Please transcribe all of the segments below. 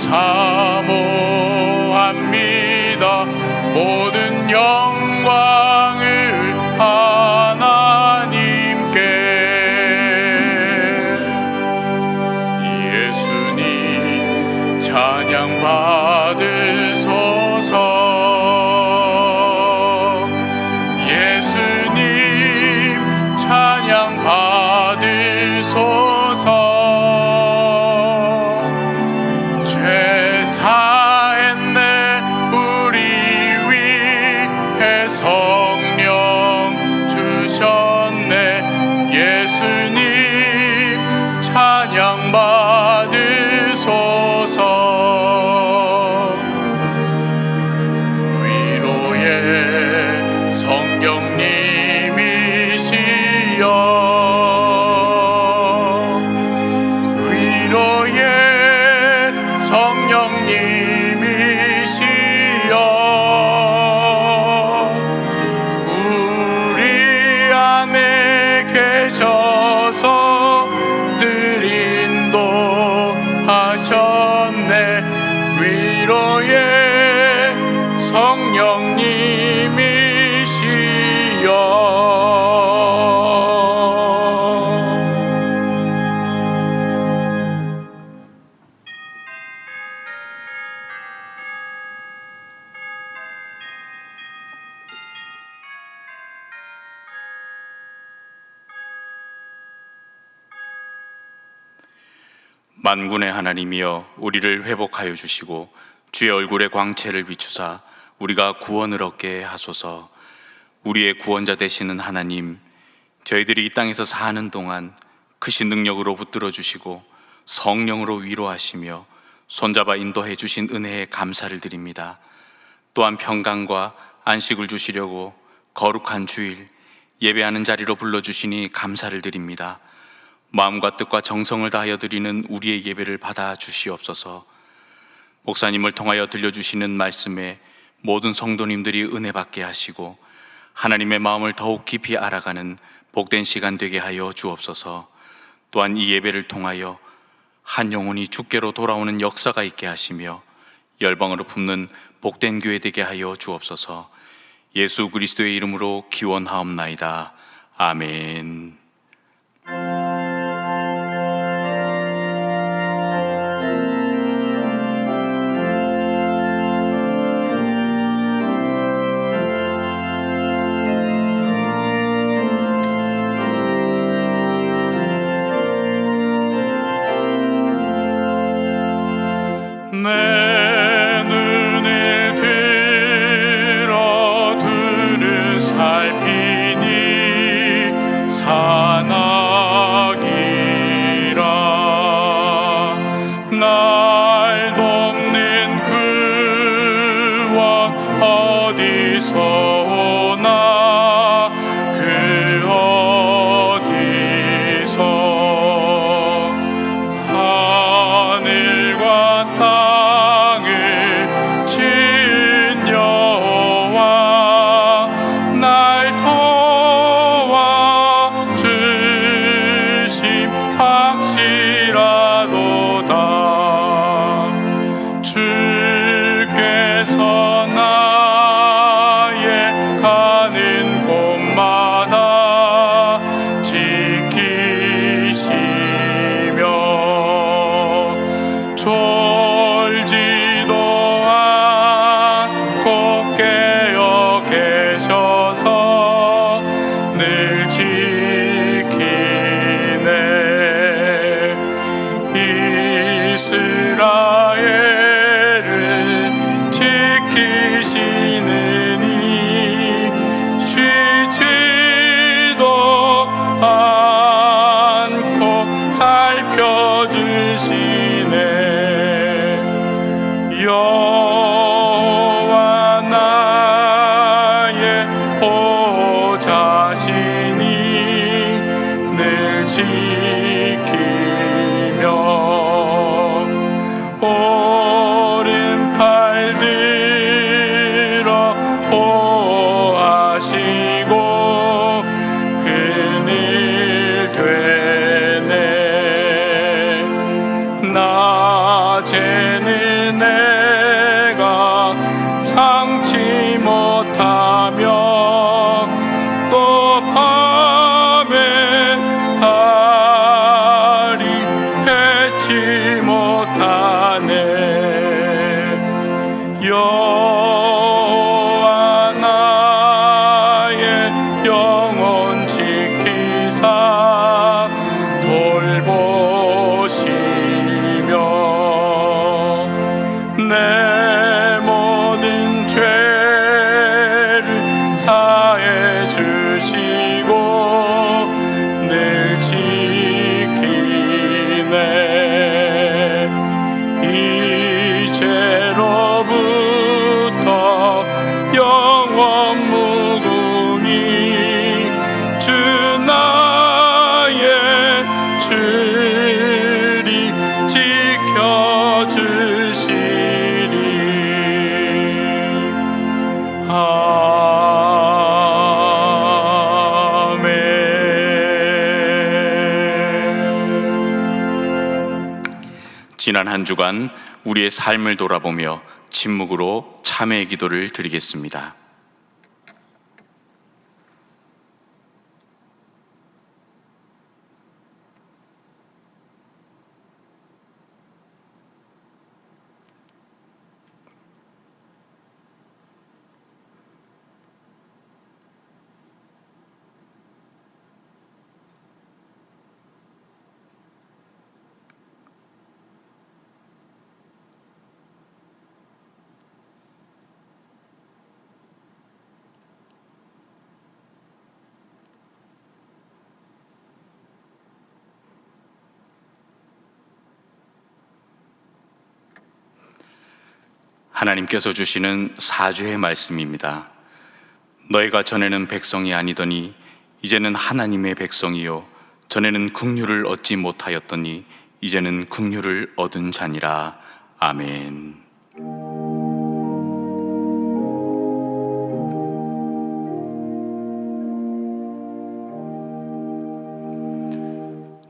사모합니다. 모든 영광을 하나님께. 예수님 찬양 받으소서. 예수님 찬양 받으소서. 죄 사했네 우리 위해 성령 주셨네. 예수님 찬양 받으소서. 위로의 성령님이시여. 성령님이시여. 우리 안에 계셔서 늘 인도하셨네. 위로의 성령님이시여. 만군의 하나님이여, 우리를 회복하여 주시고 주의 얼굴의 광채를 비추사 우리가 구원을 얻게 하소서. 우리의 구원자 되시는 하나님, 저희들이 이 땅에서 사는 동안 크신 능력으로 붙들어 주시고 성령으로 위로하시며 손잡아 인도해 주신 은혜에 감사를 드립니다. 또한 평강과 안식을 주시려고 거룩한 주일 예배하는 자리로 불러주시니 감사를 드립니다. 마음과 뜻과 정성을 다하여 드리는 우리의 예배를 받아 주시옵소서. 목사님을 통하여 들려주시는 말씀에 모든 성도님들이 은혜 받게 하시고 하나님의 마음을 더욱 깊이 알아가는 복된 시간 되게 하여 주옵소서. 또한 이 예배를 통하여 한 영혼이 주께로 돌아오는 역사가 있게 하시며 열방으로 품는 복된 교회 되게 하여 주옵소서. 예수 그리스도의 이름으로 기원하옵나이다. 아멘. 내 눈을 들어두는 살피니 사나기라. 날 돕는 구원 어디서 오나. 그 어디서. 하늘과 땅을 지은 여호와 날 도와주심 확실하도다. 주께서 나의 가는 곳마다 지키시며 졸지도 않고 깨어 계셔서 늘 지키네. 이스라엘을 지키시느니 쉬지도 않고 살펴주시네. 여호와 나의 보좌시니 늘 지키며 오른팔 들어 보호하시고 그늘 되네. 낮에는 여호와 나의 영혼 지키사 돌보시며 내 모든 죄를 사해 주시고 늘 지키네. 이제로부터 영원 무궁히 주 나의 주리 지켜주시리. 지난 한 주간 우리의 삶을 돌아보며 침묵으로 참회의 기도를 드리겠습니다. 하나님께서 주시는 사주의 말씀입니다. 너희가 전에는 백성이 아니더니 이제는 하나님의 백성이요 전에는 긍휼을 얻지 못하였더니 이제는 긍휼을 얻은 자니라. 아멘.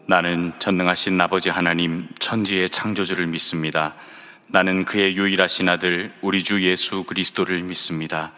나는 전능하신 아버지 하나님 천지의 창조주를 믿습니다. 나는 그의 유일하신 아들 우리 주 예수 그리스도를 믿습니다.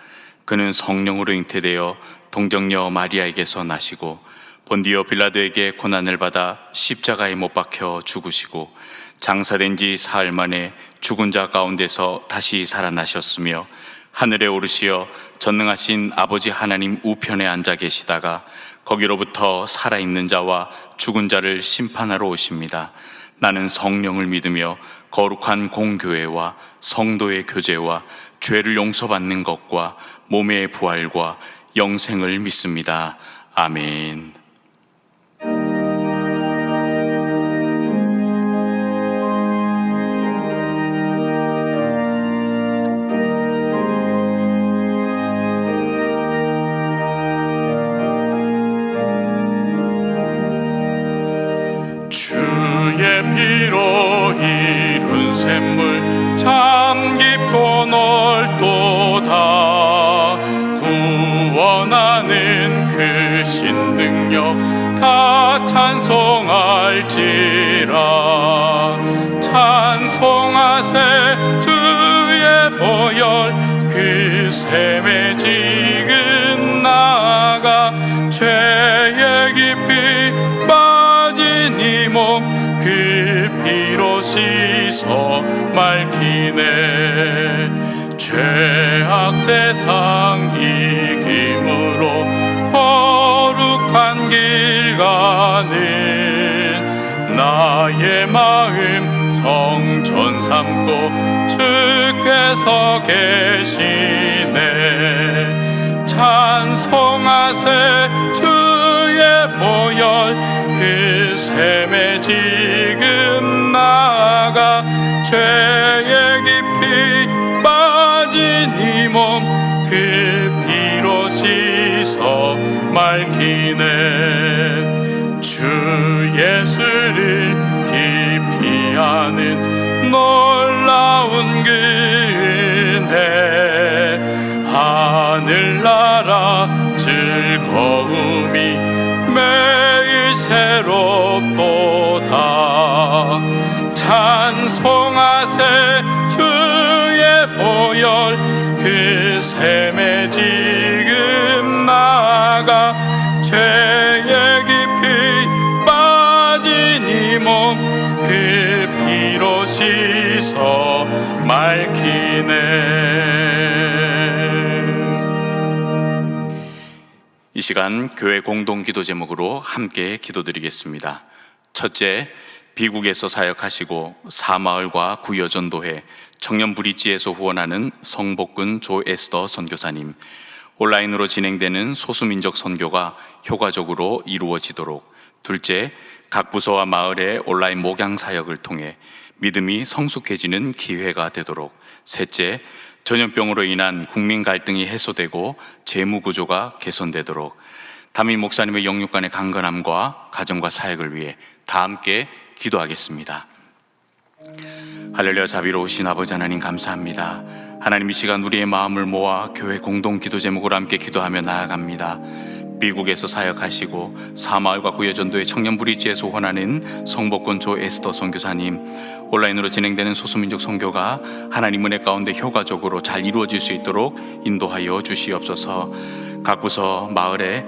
그는 성령으로 잉태되어 동정녀 마리아에게서 나시고 본디오 빌라도에게 고난을 받아 십자가에 못 박혀 죽으시고 장사된 지 사흘 만에 죽은 자 가운데서 다시 살아나셨으며 하늘에 오르시어 전능하신 아버지 하나님 우편에 앉아 계시다가 거기로부터 살아있는 자와 죽은 자를 심판하러 오십니다. 나는 성령을 믿으며 거룩한 공교회와 성도의 교제와 죄를 용서받는 것과 몸의 부활과 영생을 믿습니다. 아멘. 주의 피로 이룬 샘물 참 깊고 넓도다. 구원하는 그 신능력 다 찬송할지라. 찬송하세 주의 보혈 그 샘에 지금 나아가 죄의 깊이 빠진 이 몸 그 피로 씻어 맑히네. 죄악 세상 이김으로 거룩한 길 가는 나의 마음 성전 삼고 주께서 계시네. 찬송하세 주의 보혈 그 샘에 지금 나아가 죄의 깊이 빠진 이 몸 그 피로 씻어 맑히네. 주 예수를 깊이 아는 놀라운 그 은혜 하늘나라 즐거움이 매일 새롭도다. 찬송하세 주의 보혈 그 샘에 지금 나아가 죄의 깊이 빠진 이 몸 그 피로 씻어 맑히네. 시간 교회 공동 기도 제목으로 함께 기도드리겠습니다. 첫째, 미국에서 사역하시고 사마을과 구여전도회 청년 브릿지에서 후원하는 성복군 조 에스더 선교사님, 온라인으로 진행되는 소수민족 선교가 효과적으로 이루어지도록. 둘째, 각 부서와 마을의 온라인 목양 사역을 통해 믿음이 성숙해지는 기회가 되도록. 셋째, 전염병으로 인한 국민 갈등이 해소되고 재무 구조가 개선되도록. 담임 목사님의 영육 간의 강건함과 가정과 사역을 위해 다 함께 기도하겠습니다. 할렐루야. 자비로우신 아버지 하나님, 감사합니다. 하나님, 이 시간 우리의 마음을 모아 교회 공동 기도 제목으로 함께 기도하며 나아갑니다. 미국에서 사역하시고 사마을과 구여전도의 청년 브릿지에서 후원하는 성복군 조 에스더 선교사님, 온라인으로 진행되는 소수민족 선교가 하나님 은혜 가운데 효과적으로 잘 이루어질 수 있도록 인도하여 주시옵소서. 각 부서 마을에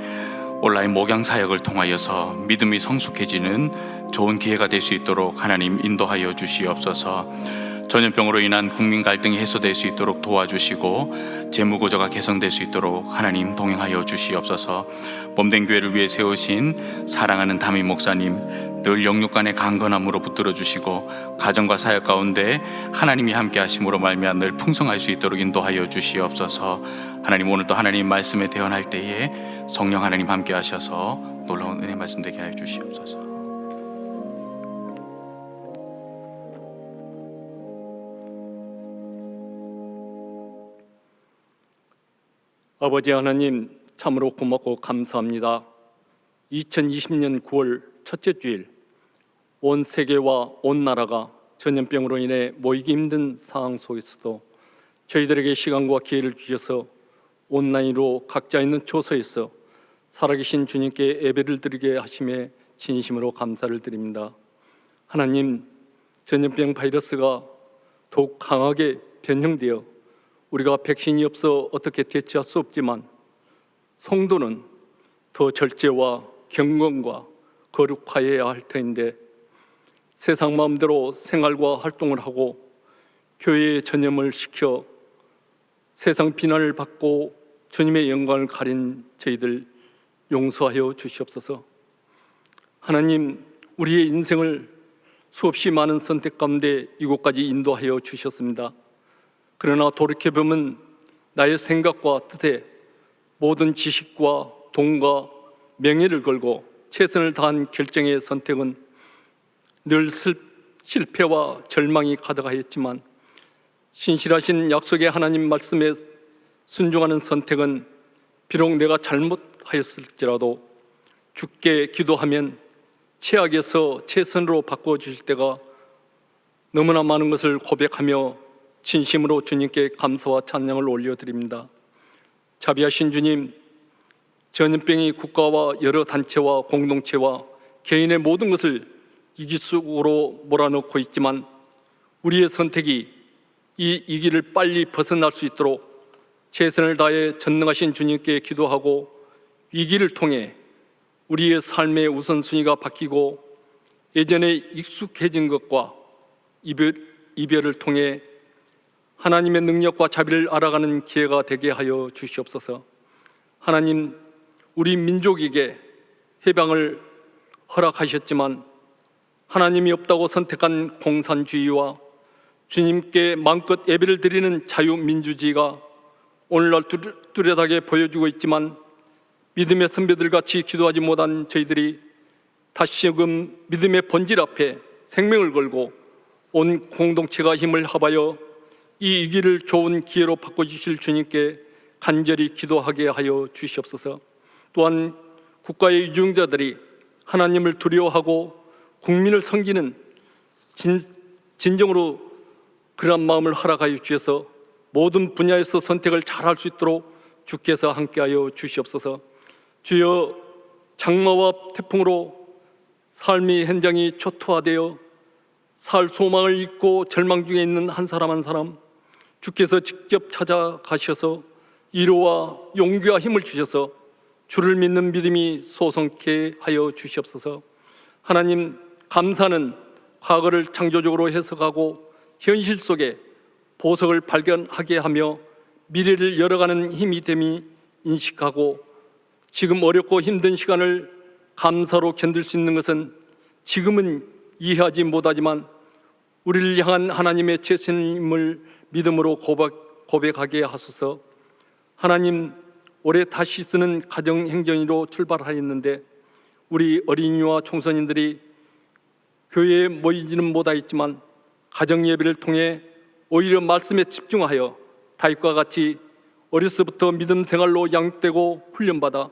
온라인 목양 사역을 통하여서 믿음이 성숙해지는 좋은 기회가 될 수 있도록 하나님 인도하여 주시옵소서. 전염병으로 인한 국민 갈등이 해소될 수 있도록 도와주시고 재무 구조가 개선될 수 있도록 하나님 동행하여 주시옵소서. 몸된 교회를 위해 세우신 사랑하는 담임 목사님, 늘 영육 간의 강건함으로 붙들어 주시고 가정과 사역 가운데 하나님이 함께 하심으로 말미암아 늘 풍성할 수 있도록 인도하여 주시옵소서. 하나님, 오늘도 하나님 말씀에 대언할 때에 성령 하나님 함께 하셔서 놀라운 은혜 말씀 되게 하여 주시옵소서. 아버지 하나님, 참으로 고맙고 감사합니다. 2020년 9월 첫째 주일, 온 세계와 온 나라가 전염병으로 인해 모이기 힘든 상황 속에서도 저희들에게 시간과 기회를 주셔서 온라인으로 각자 있는 처소에서 살아계신 주님께 예배를 드리게 하심에 진심으로 감사를 드립니다. 하나님, 전염병 바이러스가 더욱 강하게 변형되어 우리가 백신이 없어 어떻게 대처할 수 없지만 성도는 더 절제와 경건과 거룩하여야 할 터인데 세상 마음대로 생활과 활동을 하고 교회의 전염을 시켜 세상 비난을 받고 주님의 영광을 가린 저희들 용서하여 주시옵소서. 하나님, 우리의 인생을 수없이 많은 선택 가운데 이곳까지 인도하여 주셨습니다. 그러나 돌이켜보면 나의 생각과 뜻에 모든 지식과 돈과 명예를 걸고 최선을 다한 결정의 선택은 늘 실패와 절망이 가득하였지만 신실하신 약속의 하나님 말씀에 순종하는 선택은 비록 내가 잘못하였을지라도 주께 기도하면 최악에서 최선으로 바꿔주실 때가 너무나 많은 것을 고백하며 진심으로 주님께 감사와 찬양을 올려드립니다. 자비하신 주님, 전염병이 국가와 여러 단체와 공동체와 개인의 모든 것을 위기 속으로 몰아넣고 있지만 우리의 선택이 이 위기를 빨리 벗어날 수 있도록 최선을 다해 전능하신 주님께 기도하고 위기를 통해 우리의 삶의 우선순위가 바뀌고 예전에 익숙해진 것과 이별을 통해 하나님의 능력과 자비를 알아가는 기회가 되게 하여 주시옵소서. 하나님, 우리 민족에게 해방을 허락하셨지만 하나님이 없다고 선택한 공산주의와 주님께 마음껏 예배를 드리는 자유민주주의가 오늘날 뚜렷하게 보여주고 있지만 믿음의 선배들같이 기도하지 못한 저희들이 다시금 믿음의 본질 앞에 생명을 걸고 온 공동체가 힘을 합하여 이 위기를 좋은 기회로 바꿔주실 주님께 간절히 기도하게 하여 주시옵소서. 또한 국가의 유증자들이 하나님을 두려워하고 국민을 섬기는 진정으로 그런 마음을 허락하여 주셔서 모든 분야에서 선택을 잘할 수 있도록 주께서 함께하여 주시옵소서. 주여, 장마와 태풍으로 삶의 현장이 초토화되어 살 소망을 잃고 절망 중에 있는 한 사람 한 사람 주께서 직접 찾아가셔서 위로와 용기와 힘을 주셔서 주를 믿는 믿음이 솟게 하여 주시옵소서. 하나님, 감사는 과거를 창조적으로 해석하고 현실 속에 보석을 발견하게 하며 미래를 열어가는 힘이 됨이 인식하고 지금 어렵고 힘든 시간을 감사로 견딜 수 있는 것은 지금은 이해하지 못하지만 우리를 향한 하나님의 최선임을 믿음으로 고백하게 하소서. 하나님, 올해 다시 쓰는 가정행정위로 출발하였는데 우리 어린이와 청소년들이 교회에 모이지는 못하였지만 가정예배를 통해 오히려 말씀에 집중하여 다윗과 같이 어려서부터 믿음 생활로 양육되고 훈련받아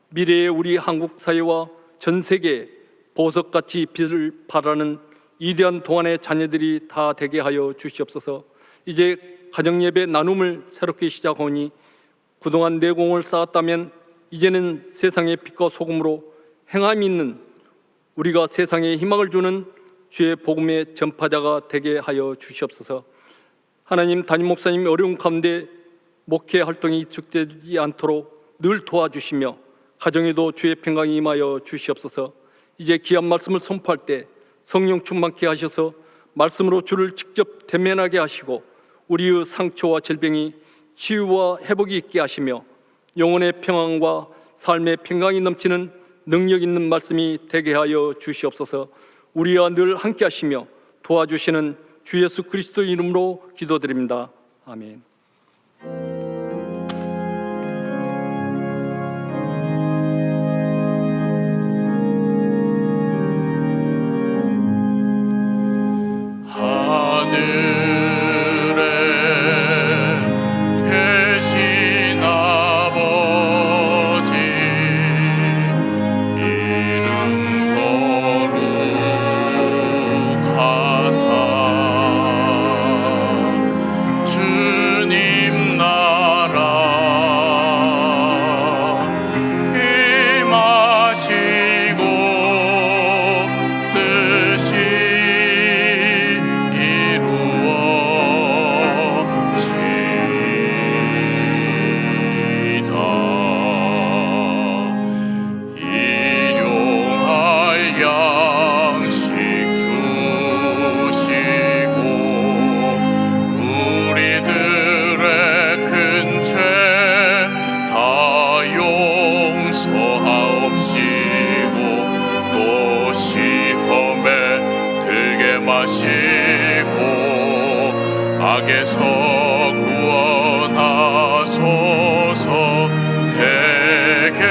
미래의 우리 한국 사회와 전 세계에 보석같이 빛을 발하는 위대한 동안의 자녀들이 다 되게 하여 주시옵소서. 이제 가정예배 나눔을 새롭게 시작하니 그동안 내공을 쌓았다면 이제는 세상의 빛과 소금으로 행함이 있는 우리가 세상에 희망을 주는 주의 복음의 전파자가 되게 하여 주시옵소서. 하나님, 담임 목사님 어려운 가운데 목회 활동이 위축되지 않도록 늘 도와주시며 가정에도 주의 평강이 임하여 주시옵소서. 이제 귀한 말씀을 선포할 때 성령 충만케 하셔서 말씀으로 주를 직접 대면하게 하시고 우리의 상처와 질병이 치유와 회복이 있게 하시며 영혼의 평안과 삶의 평강이 넘치는 능력 있는 말씀이 되게 하여 주시옵소서. 우리와 늘 함께 하시며 도와주시는 주 예수 그리스도의 이름으로 기도드립니다. 아멘. 악에서 구원하소서. 대개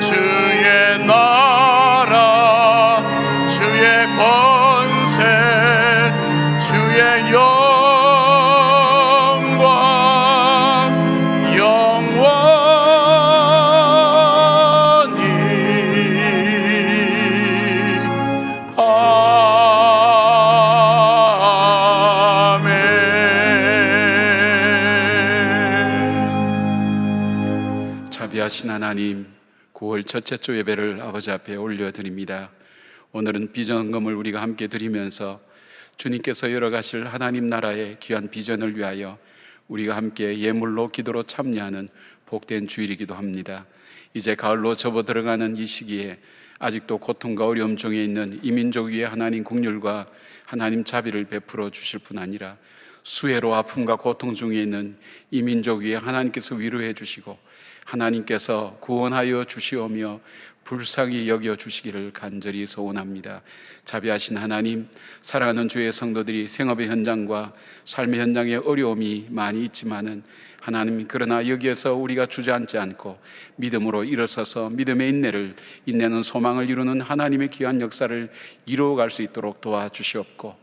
주의 나라 주의 권세 주의 영광 영원히 자비하신 하나님, 9월 첫째 주 예배를 아버지 앞에 올려드립니다. 오늘은 비전금을 우리가 함께 드리면서 주님께서 열어가실 하나님 나라의 귀한 비전을 위하여 우리가 함께 예물로 기도로 참여하는 복된 주일이기도 합니다. 이제 가을로 접어들어가는 이 시기에 아직도 고통과 어려움 중에 있는 이민족 위에 하나님 긍휼과 하나님 자비를 베풀어 주실 뿐 아니라 수해로 아픔과 고통 중에 있는 이민족 위에 하나님께서 위로해 주시고 하나님께서 구원하여 주시오며 불쌍히 여겨 주시기를 간절히 소원합니다. 자비하신 하나님, 사랑하는 주의 성도들이 생업의 현장과 삶의 현장에 어려움이 많이 있지만은 하나님, 그러나 여기에서 우리가 주저앉지 않고 믿음으로 일어서서 믿음의 인내는 소망을 이루는 하나님의 귀한 역사를 이루어갈 수 있도록 도와주시옵고,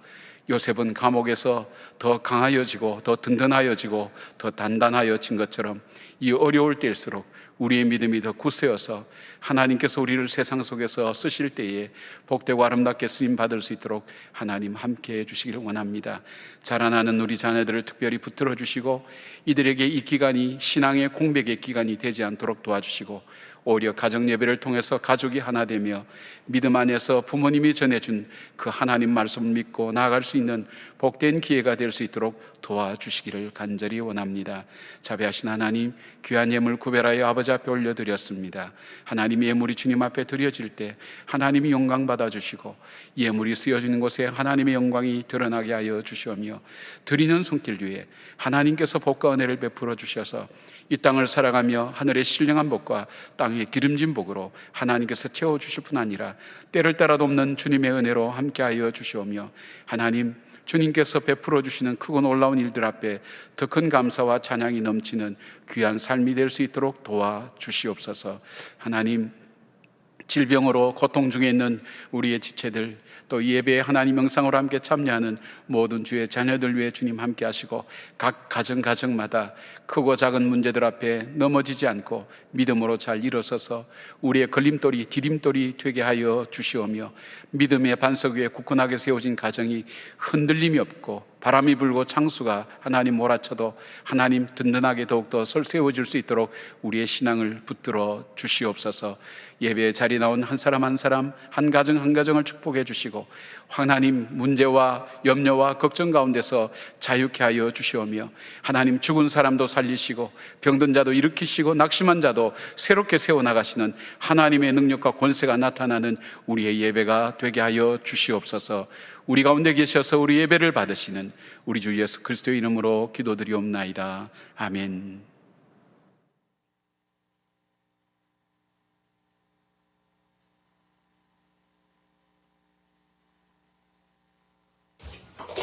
요셉은 감옥에서 더 강하여지고 더 든든하여지고 더 단단하여진 것처럼 이 어려울 때일수록 우리의 믿음이 더 굳세어서 하나님께서 우리를 세상 속에서 쓰실 때에 복되고 아름답게 쓰임받을 수 있도록 하나님 함께해 주시기를 원합니다. 자라나는 우리 자녀들을 특별히 붙들어 주시고 이들에게 이 기간이 신앙의 공백의 기간이 되지 않도록 도와주시고, 오히려 가정 예배를 통해서 가족이 하나 되며 믿음 안에서 부모님이 전해준 그 하나님 말씀을 믿고 나아갈 수 있는 복된 기회가 될 수 있도록 도와주시기를 간절히 원합니다. 자비하신 하나님, 귀한 예물 구별하여 아버지 앞에 올려드렸습니다. 하나님, 예물이 주님 앞에 드려질 때 하나님이 영광 받아주시고 예물이 쓰여지는 곳에 하나님의 영광이 드러나게 하여 주시오며, 드리는 손길 위에 하나님께서 복과 은혜를 베풀어 주셔서 이 땅을 살아가며 하늘의 신령한 복과 땅의 기름진 복으로 하나님께서 채워주실 뿐 아니라 때를 따라 돕는 주님의 은혜로 함께하여 주시오며, 하나님, 주님께서 베풀어 주시는 크고 놀라운 일들 앞에 더 큰 감사와 찬양이 넘치는 귀한 삶이 될 수 있도록 도와주시옵소서. 하나님, 질병으로 고통 중에 있는 우리의 지체들, 또 예배에 하나님 영상으로 함께 참여하는 모든 주의 자녀들 위해 주님 함께 하시고, 각 가정마다 크고 작은 문제들 앞에 넘어지지 않고 믿음으로 잘 일어서서 우리의 걸림돌이 디딤돌이 되게 하여 주시오며, 믿음의 반석 위에 굳건하게 세워진 가정이 흔들림이 없고 바람이 불고 창수가 하나님 몰아쳐도 하나님 든든하게 더욱더 세워질 수 있도록 우리의 신앙을 붙들어 주시옵소서. 예배의 자리에 나온 한 사람 한 사람, 한 가정 한 가정을 축복해 주시고, 하나님, 문제와 염려와 걱정 가운데서 자유케 하여 주시오며, 하나님, 죽은 사람도 살리시고 병든 자도 일으키시고 낙심한 자도 새롭게 세워나가시는 하나님의 능력과 권세가 나타나는 우리의 예배가 되게 하여 주시옵소서. 우리 가운데 계셔서 우리 예배를 받으시는 우리 주 예수 그리스도의 이름으로 기도드리옵나이다. 아멘.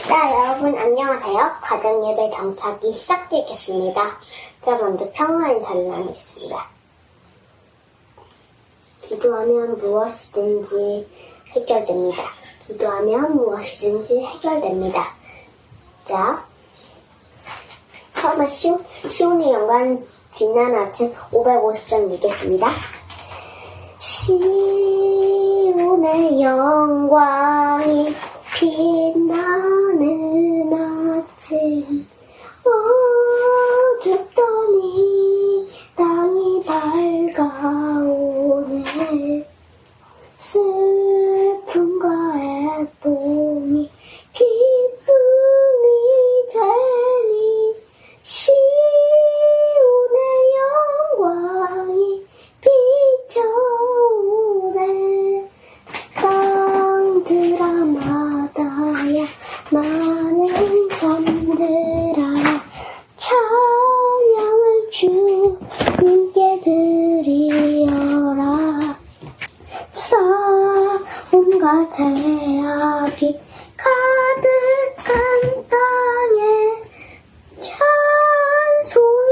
여러분 안녕하세요. 가정예배 정착이 시작되겠습니다. 제가 먼저 평화 인사를 나누겠습니다. 기도하면 무엇이든지 해결됩니다. 기도하면 무엇이든지 해결됩니다. 자, 처음에 시온의 영광 빛나는 아침 550장 읽겠습니다. 시온의 영광이 빛나는 아침 어둡더니 땅이 밝아오네. 슬픔과 애통이 기쁨이 되니 시온의 영광이 비춰오네. 땅들아 마다야 많은 섬들아 찬양을 주님께 드리어라. 싸움과 제약이 가득한 땅에 찬송이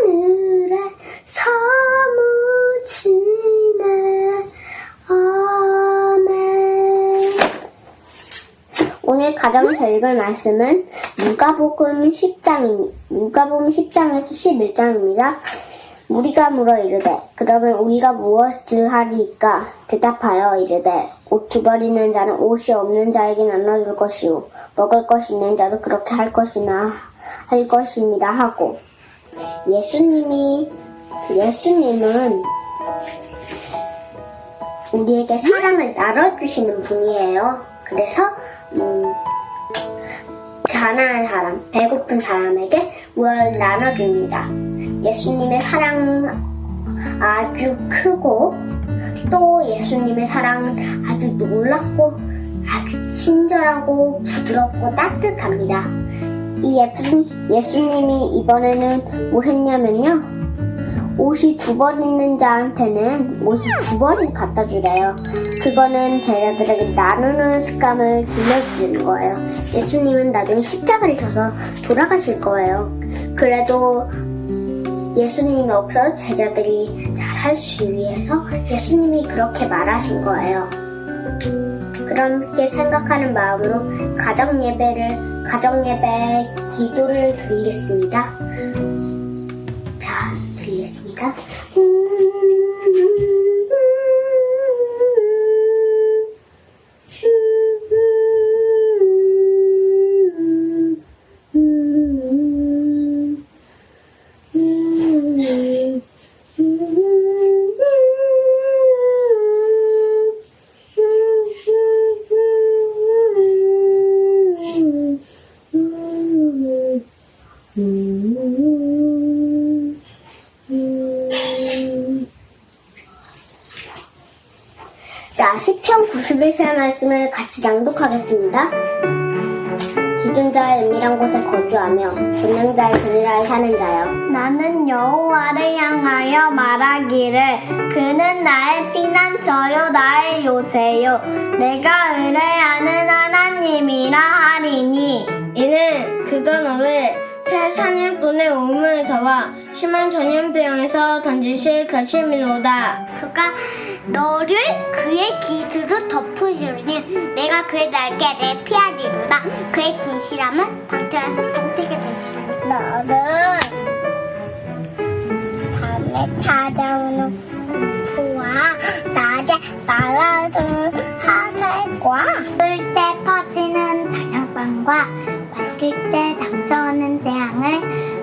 하늘에 사무치네. 아멘. 오늘 가정에서 읽을 말씀은 누가복음 10장에서 11장입니다. 우리가 물어 이르되 그러면 우리가 무엇을 하리이까? 대답하여 이르되 옷 두벌이는 자는 옷이 없는 자에게 나눠줄 것이요 먹을 것이 있는 자도 그렇게 할 것이니라 하고, 예수님은 우리에게 사랑을 나눠주시는 분이에요. 그래서 가난한 사람, 배고픈 사람에게 무엇을 나눠줍니다. 예수님의 사랑 아주 크고, 또 예수님의 사랑은 아주 놀랍고 아주 친절하고 부드럽고 따뜻합니다. 이 예수님이 이번에는 뭘 했냐면요, 옷이 2벌 있는 자한테는 옷이 2벌을 갖다 주래요. 그거는 제자들에게 나누는 습관을 길러주는 거예요. 예수님은 나중에 십자가를 져서 돌아가실 거예요. 그래도 예수님이 없어 제자들이 잘할 수 위해서 예수님이 그렇게 말하신 거예요. 그렇게 생각하는 마음으로 가정예배 기도를 드리겠습니다. 자, 드리겠습니다. 자, 시편 91편 말씀을 같이 낭독하겠습니다. 지존자의 은밀한 곳에 거주하며 전능자의 그늘 아래 사는 자여, 나는 여호와를 향하여 말하기를 그는 나의 피난처요 나의 요새요 내가 의뢰하는 하나님이라 하리니, 이는 그가 너를 새 사냥꾼의 우물에서와 심한 전염병에서 던지실 것이미로다. 그가 너를 그의 깃으로 덮으시리니 내가 그의 날개를 피하리로다. 그의 진실함은 방태에서 상태가 되시리니, 너는 밤에 찾아오는 공포와 낮에 날아드는 하늘과 뜰 때 퍼지는 저녁밤과 밝을 때 닥쳐오는 재앙을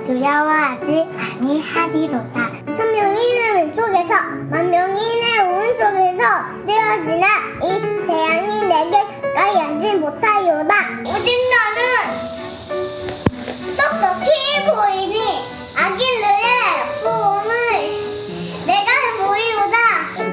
두려워하지 아니하리로다. 천명인의 왼쪽에서 만명인의 오른쪽에서 뛰어지나 이 재앙이 내게 가까이 하지 못하리로다. 오직 너는 똑똑히 보이니 아길르의 보험을 내가 보이로다.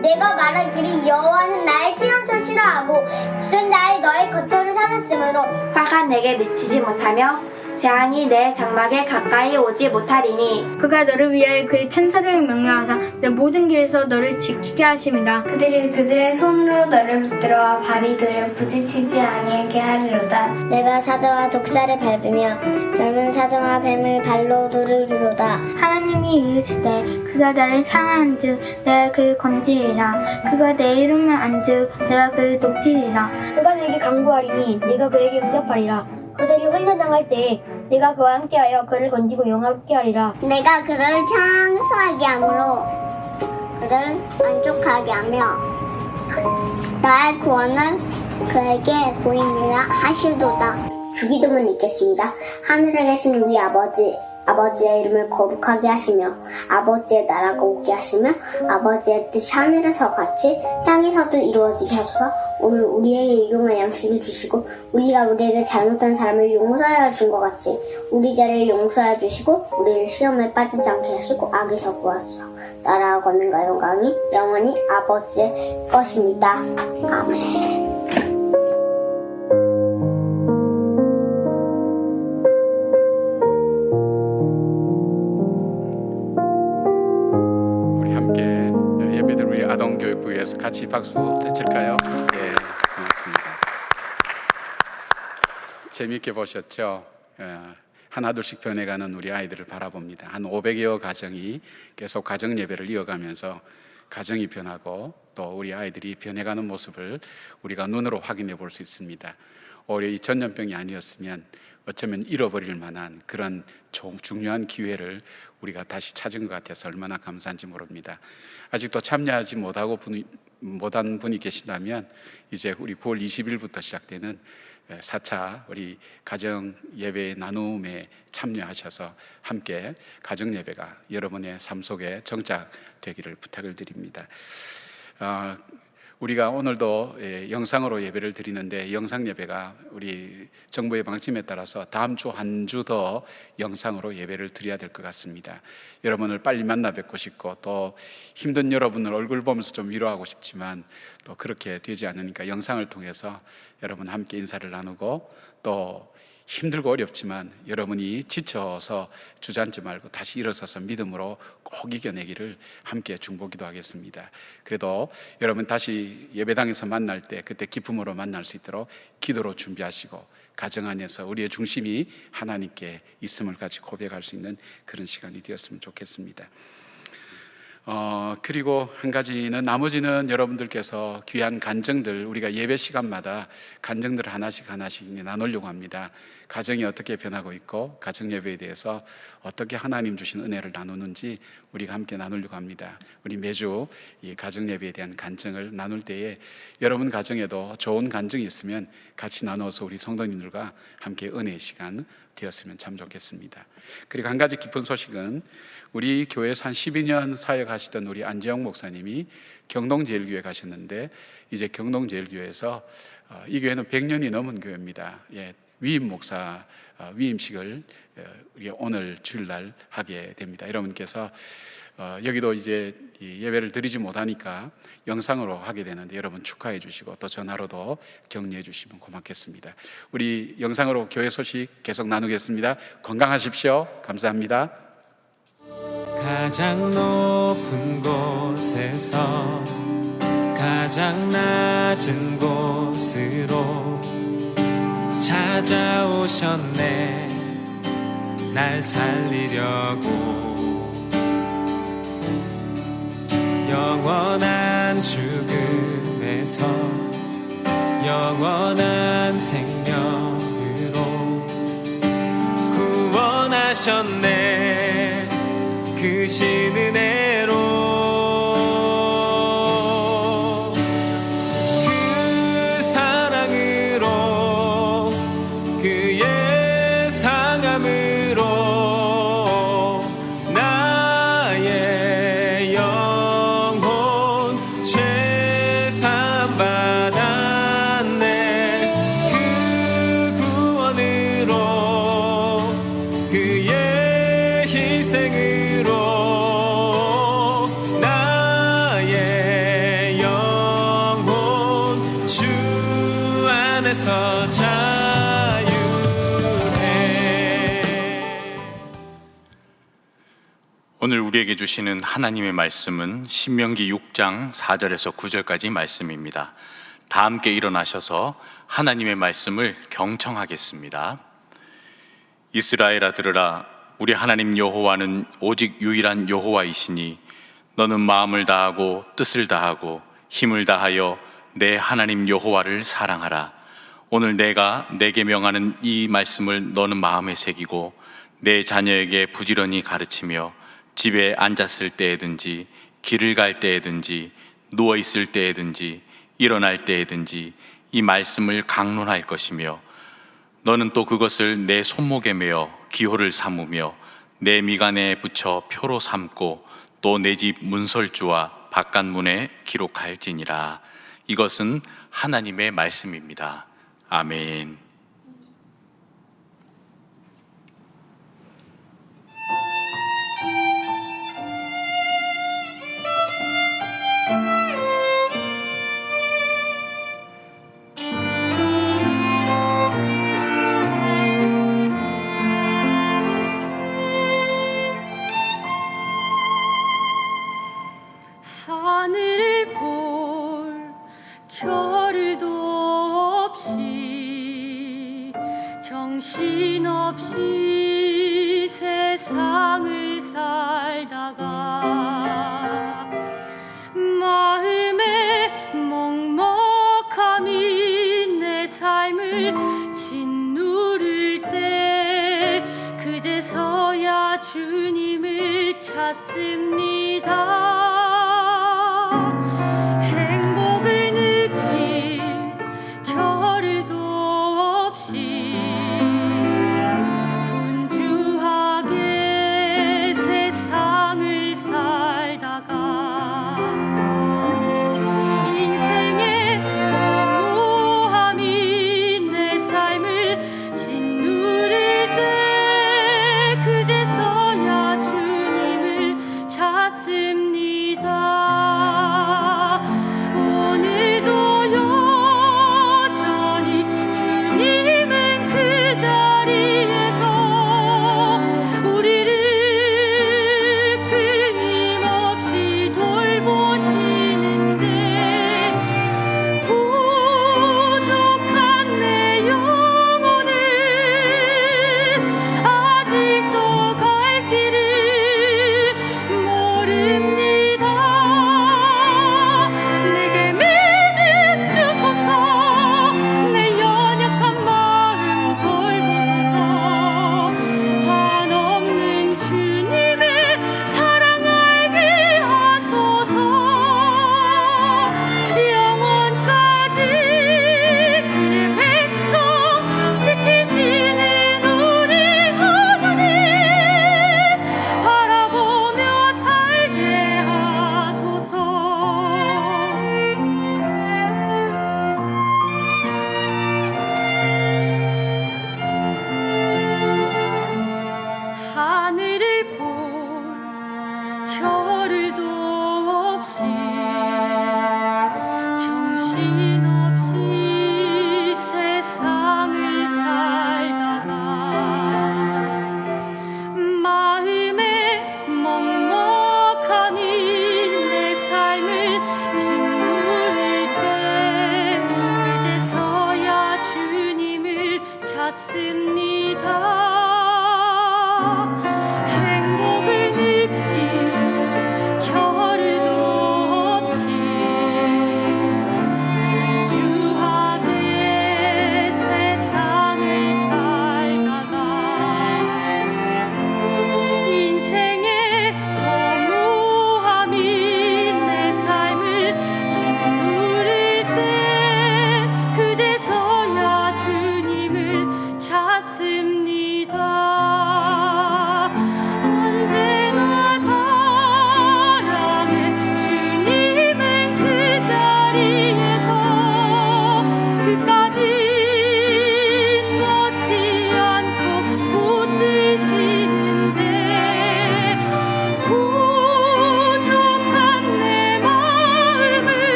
내가 말하기를 여호와는 나의 피난처시라 하고 주전자의 너의 거처를 삼았으므로 화가 내게 미치지 못하며 재앙이 내 장막에 가까이 오지 못하리니, 그가 너를 위하여 그의 천사들을 명령하사 내 모든 길에서 너를 지키게 하심이라. 그들이 그들의 손으로 너를 붙들어 발이 너를 부딪히지 아니하게 하리로다. 내가 사자와 독사를 밟으며 젊은 사자와 뱀을 발로 누르리로다. 하나님이 이르시되 그가 나를 상하한즉 내가 그를 건지리라. 그가 내 이름을 안즉 내가 그를 높이리라. 그가 내게 강구하리니 네가 그에게 응답하리라. 그들이 환난당할 때에 네가 그와 함께하여 그를 건지고 영화롭게 하리라. 내가 그를 창수하게 하므로 그를 만족하게 하며 나의 구원을 그에게 보이니라 하시도다. 주기도문 읽겠습니다. 하늘에 계신 우리 아버지의 이름을 거룩하게 하시며 아버지의 나라가 오게 하시며 아버지의 뜻이 하늘에서 같이 땅에서도 이루어지게 하소서. 오늘 우리에게 일용할 양식을 주시고 우리가 우리에게 잘못한 사람을 용서하여 준 것 같이 우리 죄를 용서하여 주시고 우리를 시험에 빠지지 않게 하시고 악에서 구하소서. 나라와 권능과 영광이 영원히 아버지의 것입니다. 아멘. 우리 아동교육부에서 같이 박수 칠까요? 예, 고맙습니다. 재미있게 보셨죠? 하나둘씩 변해가는 우리 아이들을 바라봅니다. 한 500여 가정이 계속 가정 예배를 이어가면서 가정이 변하고 또 우리 아이들이 변해가는 모습을 우리가 눈으로 확인해 볼 수 있습니다. 오히려 이 전염병이 아니었으면 어쩌면 잃어버릴 만한 그런 중요한 기회를 우리가 다시 찾은 것 같아서 얼마나 감사한지 모릅니다. 아직도 참여하지 못한 분이 계신다면 이제 우리 9월 20일부터 시작되는 4차 우리 가정 예배 나눔에 참여하셔서 함께 가정 예배가 여러분의 삶 속에 정착되기를 부탁을 드립니다. 우리가 오늘도 영상으로 예배를 드리는데 영상 예배가 우리 정부의 방침에 따라서 다음 주 한 주 더 영상으로 예배를 드려야 될 것 같습니다. 여러분을 빨리 만나 뵙고 싶고 또 힘든 여러분을 얼굴 보면서 좀 위로하고 싶지만 또 그렇게 되지 않으니까 영상을 통해서 여러분 함께 인사를 나누고 또 힘들고 어렵지만 여러분이 지쳐서 주저앉지 말고 다시 일어서서 믿음으로 꼭 이겨내기를 함께 중보기도 하겠습니다. 그래도 여러분 다시 예배당에서 만날 때 그때 기쁨으로 만날 수 있도록 기도로 준비하시고 가정 안에서 우리의 중심이 하나님께 있음을 같이 고백할 수 있는 그런 시간이 되었으면 좋겠습니다. 그리고 한 가지는 나머지는 여러분들께서 귀한 간증들 우리가 예배 시간마다 간증들을 하나씩 나누려고 합니다. 가정이 어떻게 변하고 있고 가정 예배에 대해서 어떻게 하나님 주신 은혜를 나누는지 우리가 함께 나누려고 합니다. 우리 매주 이 가정 예배에 대한 간증을 나눌 때에 여러분 가정에도 좋은 간증이 있으면 같이 나눠서 우리 성도님들과 함께 은혜의 시간 되었으면 참 좋겠습니다. 그리고 한 가지 기쁜 소식은 우리 교회에서 한 12년 사역하시던 우리 안재영 목사님이 경동제일교회 가셨는데 이제 경동제일교회에서 이 교회는 100년이 넘은 교회입니다. 위임 목사 위임식을 우리가 오늘 주일날 하게 됩니다. 여러분께서 여기도 이제 이 예배를 드리지 못하니까 영상으로 하게 되는데 여러분 축하해 주시고 또 전화로도 격려해 주시면 고맙겠습니다. 우리 영상으로 교회 소식 계속 나누겠습니다. 건강하십시오. 감사합니다. 가장 높은 곳에서 가장 낮은 곳으로 찾아오셨네. 날 살리려고 영원한 죽음에서 영원한 생명으로 구원하셨네. 그 신 은혜로 그 사랑으로 그의 상함으로 나의 영혼 죄사함 받았네. 그 구원으로 그의 희생으로 나의 영혼 주 안에서 자유해. 오늘 우리에게 주시는 하나님의 말씀은 신명기 6장 4절에서 9절까지 말씀입니다. 다 함께 일어나셔서 하나님의 말씀을 경청하겠습니다. 이스라엘아 들으라. 우리 하나님 여호와는 오직 유일한 여호와이시니 너는 마음을 다하고 뜻을 다하고 힘을 다하여 내 하나님 여호와를 사랑하라. 오늘 내가 내게 명하는 이 말씀을 너는 마음에 새기고 내 자녀에게 부지런히 가르치며 집에 앉았을 때에든지 길을 갈 때에든지 누워 있을 때에든지 일어날 때에든지 이 말씀을 강론할 것이며 너는 또 그것을 내 손목에 메어 기호를 삼으며 내 미간에 붙여 표로 삼고 또 내 집 문설주와 바깥문에 기록할지니라. 이것은 하나님의 말씀입니다. 아멘. 하늘을 볼 겨를도 없이 정신없이 세상을 살다가 마음에 먹먹함이 내 삶을 짓누를 때 그제서야 주님을 찾습니다. 행복을 느낄 겨를도 없이 분주하게 세상을 살다가 인생의 허무함이 내 삶을 짓누를 때 그제서야 주님을 찾습니다.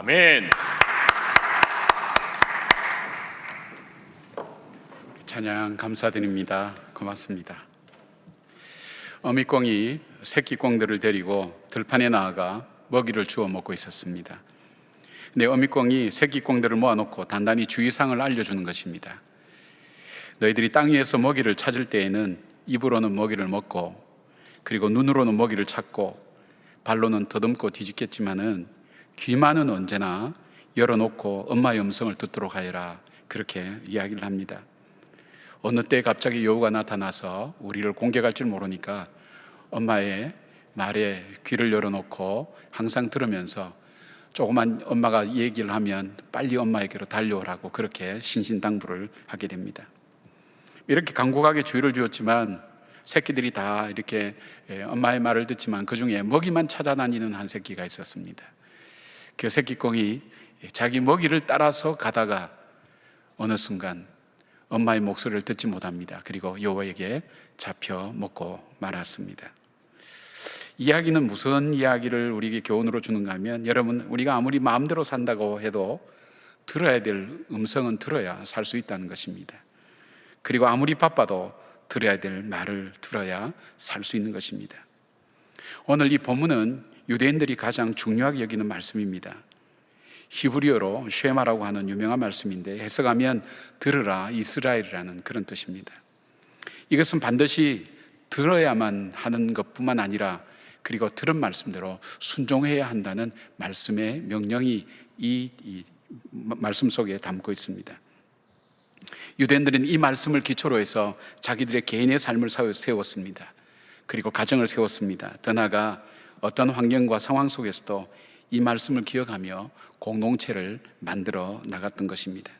아멘. 찬양 감사드립니다. 고맙습니다. 어미꽁이 새끼꽁들을 데리고 들판에 나아가 먹이를 주워 먹고 있었습니다. 근데 어미꽁이 새끼꽁들을 모아놓고 단단히 주의사항을 알려주는 것입니다. 너희들이 땅 위에서 먹이를 찾을 때에는 입으로는 먹이를 먹고, 그리고 눈으로는 먹이를 찾고, 발로는 더듬고 뒤집겠지만은 귀만은 언제나 열어놓고 엄마의 음성을 듣도록 하여라. 그렇게 이야기를 합니다. 어느 때 갑자기 여우가 나타나서 우리를 공격할 줄 모르니까 엄마의 말에 귀를 열어놓고 항상 들으면서 조그만 엄마가 얘기를 하면 빨리 엄마에게로 달려오라고 그렇게 신신당부를 하게 됩니다. 이렇게 간곡하게 주의를 주었지만 새끼들이 다 이렇게 엄마의 말을 듣지만 그 중에 먹이만 찾아다니는 한 새끼가 있었습니다. 그 새끼꽁이 자기 먹이를 따라서 가다가 어느 순간 엄마의 목소리를 듣지 못합니다. 그리고 여우에게 잡혀 먹고 말았습니다. 이야기는 무슨 이야기를 우리에게 교훈으로 주는가 하면, 여러분, 우리가 아무리 마음대로 산다고 해도 들어야 될 음성은 들어야 살 수 있다는 것입니다. 그리고 아무리 바빠도 들어야 될 말을 들어야 살 수 있는 것입니다. 오늘 이 본문은 유대인들이 가장 중요하게 여기는 말씀입니다. 히브리어로 쉐마라고 하는 유명한 말씀인데 해석하면 들으라 이스라엘이라는 그런 뜻입니다. 이것은 반드시 들어야만 하는 것뿐만 아니라 그리고 들은 말씀대로 순종해야 한다는 말씀의 명령이 이 말씀 속에 담고 있습니다. 유대인들은 이 말씀을 기초로 해서 자기들의 개인의 삶을 세웠습니다. 그리고 가정을 세웠습니다. 더 나아가 어떤 환경과 상황 속에서도 이 말씀을 기억하며 공동체를 만들어 나갔던 것입니다.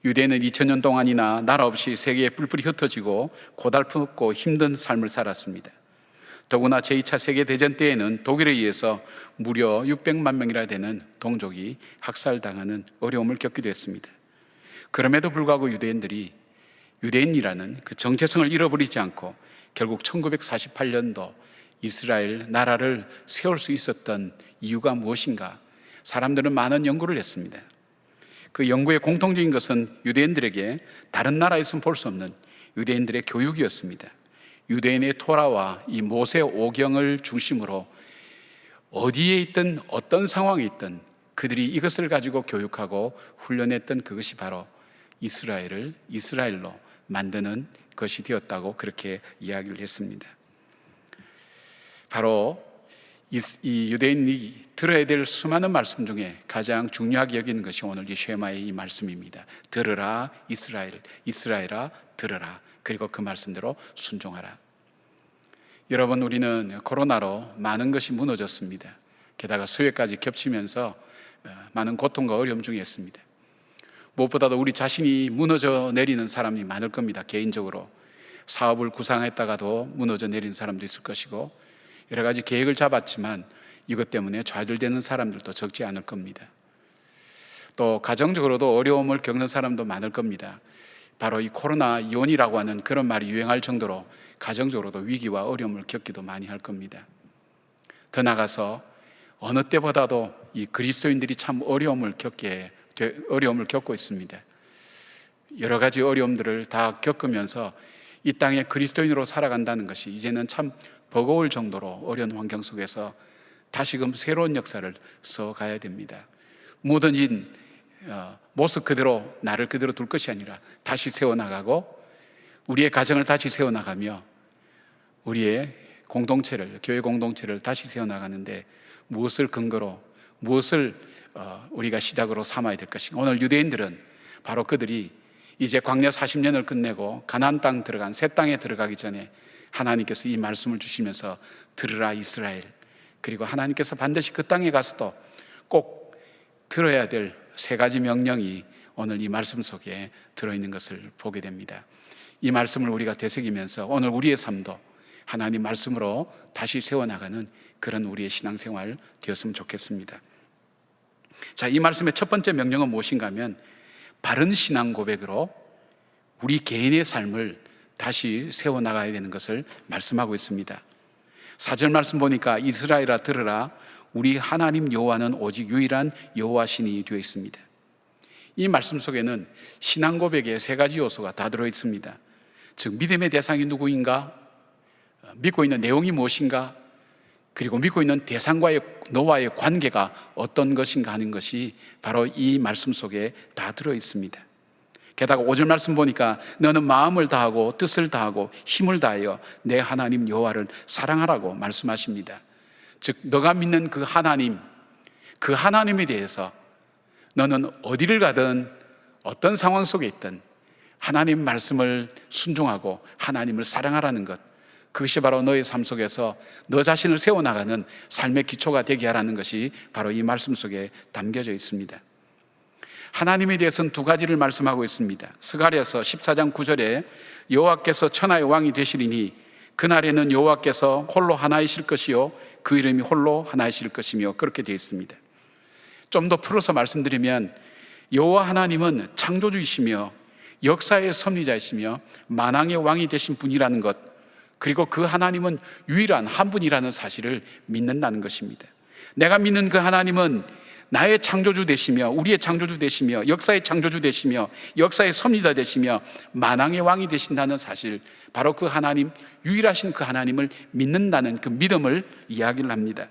유대인은 2000년 동안이나 나라 없이 세계에 뿔뿔이 흩어지고 고달프고 힘든 삶을 살았습니다. 더구나 제2차 세계대전 때에는 독일에 의해서 무려 600만 명이나 되는 동족이 학살당하는 어려움을 겪기도 했습니다. 그럼에도 불구하고 유대인이라는 그 정체성을 잃어버리지 않고 결국 1948년도 이스라엘 나라를 세울 수 있었던 이유가 무엇인가? 사람들은 많은 연구를 했습니다. 그 연구의 공통적인 것은 유대인들에게 다른 나라에서는 볼 수 없는 유대인들의 교육이었습니다. 유대인의 토라와 이 모세 오경을 중심으로 어디에 있든 어떤 상황에 있든 그들이 이것을 가지고 교육하고 훈련했던 그것이 바로 이스라엘을 이스라엘로 만드는 것이 되었다고 그렇게 이야기를 했습니다. 바로 이 유대인이 들어야 될 수많은 말씀 중에 가장 중요하게 여기는 것이 오늘 이 쉐마의 이 말씀입니다. 들으라 이스라엘, 이스라엘아 들으라. 그리고 그 말씀대로 순종하라. 여러분, 우리는 코로나로 많은 것이 무너졌습니다. 게다가 수해까지 겹치면서 많은 고통과 어려움 중에 있습니다. 무엇보다도 우리 자신이 무너져 내리는 사람이 많을 겁니다. 개인적으로 사업을 구상했다가도 무너져 내린 사람도 있을 것이고, 여러 가지 계획을 잡았지만 이것 때문에 좌절되는 사람들도 적지 않을 겁니다. 또 가정적으로도 어려움을 겪는 사람도 많을 겁니다. 바로 이 코로나 이혼이라고 하는 그런 말이 유행할 정도로 가정적으로도 위기와 어려움을 겪기도 많이 할 겁니다. 더 나아가서 어느 때보다도 이 그리스도인들이 참 어려움을 겪고 있습니다. 여러 가지 어려움들을 다 겪으면서 이 땅에 그리스도인으로 살아간다는 것이 이제는 참 버거울 정도로 어려운 환경 속에서 다시금 새로운 역사를 써가야 됩니다. 무너진 모습 그대로 나를 그대로 둘 것이 아니라 다시 세워나가고 우리의 가정을 다시 세워나가며 우리의 공동체를, 교회 공동체를 다시 세워나가는데 무엇을 근거로, 무엇을 우리가 시작으로 삼아야 될 것인가. 오늘 유대인들은 바로 그들이 이제 광야 40년을 끝내고 가나안 땅 들어간 새 땅에 들어가기 전에 하나님께서 이 말씀을 주시면서 들으라 이스라엘, 그리고 하나님께서 반드시 그 땅에 가서도 꼭 들어야 될 세 가지 명령이 오늘 이 말씀 속에 들어있는 것을 보게 됩니다. 이 말씀을 우리가 되새기면서 오늘 우리의 삶도 하나님 말씀으로 다시 세워나가는 그런 우리의 신앙생활 되었으면 좋겠습니다. 자, 이 말씀의 첫 번째 명령은 무엇인가 하면 바른 신앙 고백으로 우리 개인의 삶을 다시 세워나가야 되는 것을 말씀하고 있습니다. 4절 말씀 보니까 이스라엘아 들으라 우리 하나님 여호와는 오직 유일한 여호와신이 되어 있습니다. 이 말씀 속에는 신앙 고백의 세 가지 요소가 다 들어 있습니다. 즉 믿음의 대상이 누구인가, 믿고 있는 내용이 무엇인가, 그리고 믿고 있는 대상과의 너와의 관계가 어떤 것인가 하는 것이 바로 이 말씀 속에 다 들어 있습니다. 게다가 5절 말씀 보니까 너는 마음을 다하고 뜻을 다하고 힘을 다하여 내 하나님 여호와를 사랑하라고 말씀하십니다. 즉 너가 믿는 그 하나님에 대해서 너는 어디를 가든 어떤 상황 속에 있든 하나님 말씀을 순종하고 하나님을 사랑하라는 것, 그것이 바로 너의 삶 속에서 너 자신을 세워나가는 삶의 기초가 되게 하라는 것이 바로 이 말씀 속에 담겨져 있습니다. 하나님에 대해서는 두 가지를 말씀하고 있습니다. 스가랴서 14장 9절에 여호와께서 천하의 왕이 되시리니 그날에는 여호와께서 홀로 하나이실 것이요 그 이름이 홀로 하나이실 것이며, 그렇게 되어 있습니다. 좀 더 풀어서 말씀드리면 여호와 하나님은 창조주이시며 역사의 섭리자이시며 만왕의 왕이 되신 분이라는 것, 그리고 그 하나님은 유일한 한 분이라는 사실을 믿는다는 것입니다. 내가 믿는 그 하나님은 나의 창조주 되시며 우리의 창조주 되시며 역사의 창조주 되시며 역사의 섭리자 되시며 만왕의 왕이 되신다는 사실, 바로 그 하나님, 유일하신 그 하나님을 믿는다는 그 믿음을 이야기를 합니다.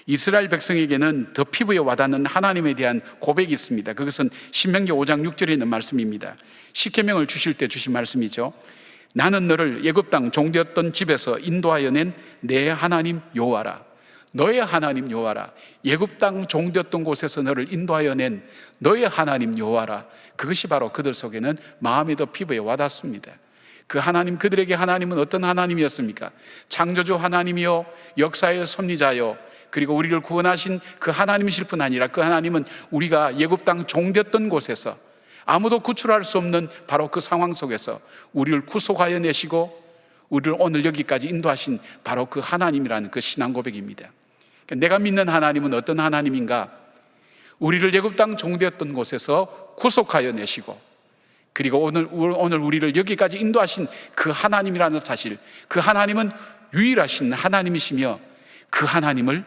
이스라엘 백성에게는 더 피부에 와닿는 하나님에 대한 고백이 있습니다. 그것은 신명기 5장 6절에 있는 말씀입니다. 십계명을 주실 때 주신 말씀이죠. 나는 너를 애굽 땅 종되었던 집에서 인도하여 낸 내 하나님 여호와라. 너의 하나님 여호와라. 애굽 땅 종되었던 곳에서 너를 인도하여 낸 너의 하나님 여호와라. 그것이 바로 그들 속에는 마음에 더 피부에 와닿습니다. 그 하나님, 그들에게 하나님은 어떤 하나님이었습니까? 창조주 하나님이요 역사의 섭리자요, 그리고 우리를 구원하신 그 하나님이실 뿐 아니라 그 하나님은 우리가 애굽 땅 종되었던 곳에서 아무도 구출할 수 없는 바로 그 상황 속에서 우리를 구속하여 내시고 우리를 오늘 여기까지 인도하신 바로 그 하나님이라는 그 신앙 고백입니다. 내가 믿는 하나님은 어떤 하나님인가? 우리를 애굽 땅 종되었던 곳에서 구속하여 내시고, 그리고 오늘 우리를 여기까지 인도하신 그 하나님이라는 사실, 그 하나님은 유일하신 하나님이시며 그 하나님을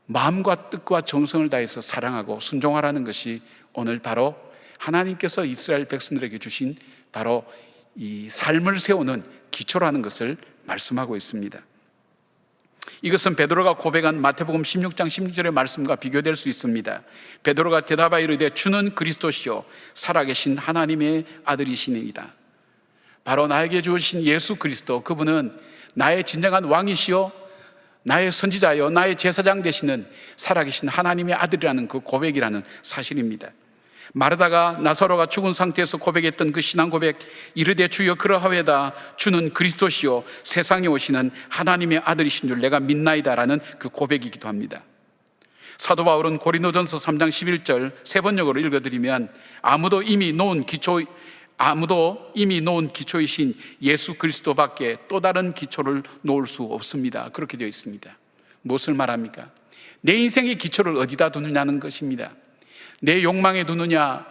마음과 뜻과 정성을 다해서 사랑하고 순종하라는 것이 오늘 바로 하나님께서 이스라엘 백성들에게 주신 바로 이 삶을 세우는 기초라는 것을 말씀하고 있습니다. 이것은 베드로가 고백한 마태복음 16장 16절의 말씀과 비교될 수 있습니다. 베드로가 대답하여 이르되 주는 그리스도시요 살아계신 하나님의 아들이시니이다. 바로 나에게 주신 예수 그리스도, 그분은 나의 진정한 왕이시요 나의 선지자요 나의 제사장 되시는 살아계신 하나님의 아들이라는 그 고백이라는 사실입니다. 마르다가 나사로가 죽은 상태에서 고백했던 그 신앙 고백, 이르되 주여 그러하외다 주는 그리스도시요 세상에 오시는 하나님의 아들이신 줄 내가 믿나이다라는 그 고백이기도 합니다. 사도 바울은 고린도전서 3장 11절 세 번역으로 읽어드리면 아무도 이미 놓은 기초이신 예수 그리스도밖에 또 다른 기초를 놓을 수 없습니다. 그렇게 되어 있습니다. 무엇을 말합니까? 내 인생의 기초를 어디다 두느냐는 것입니다. 내 욕망에 두느냐,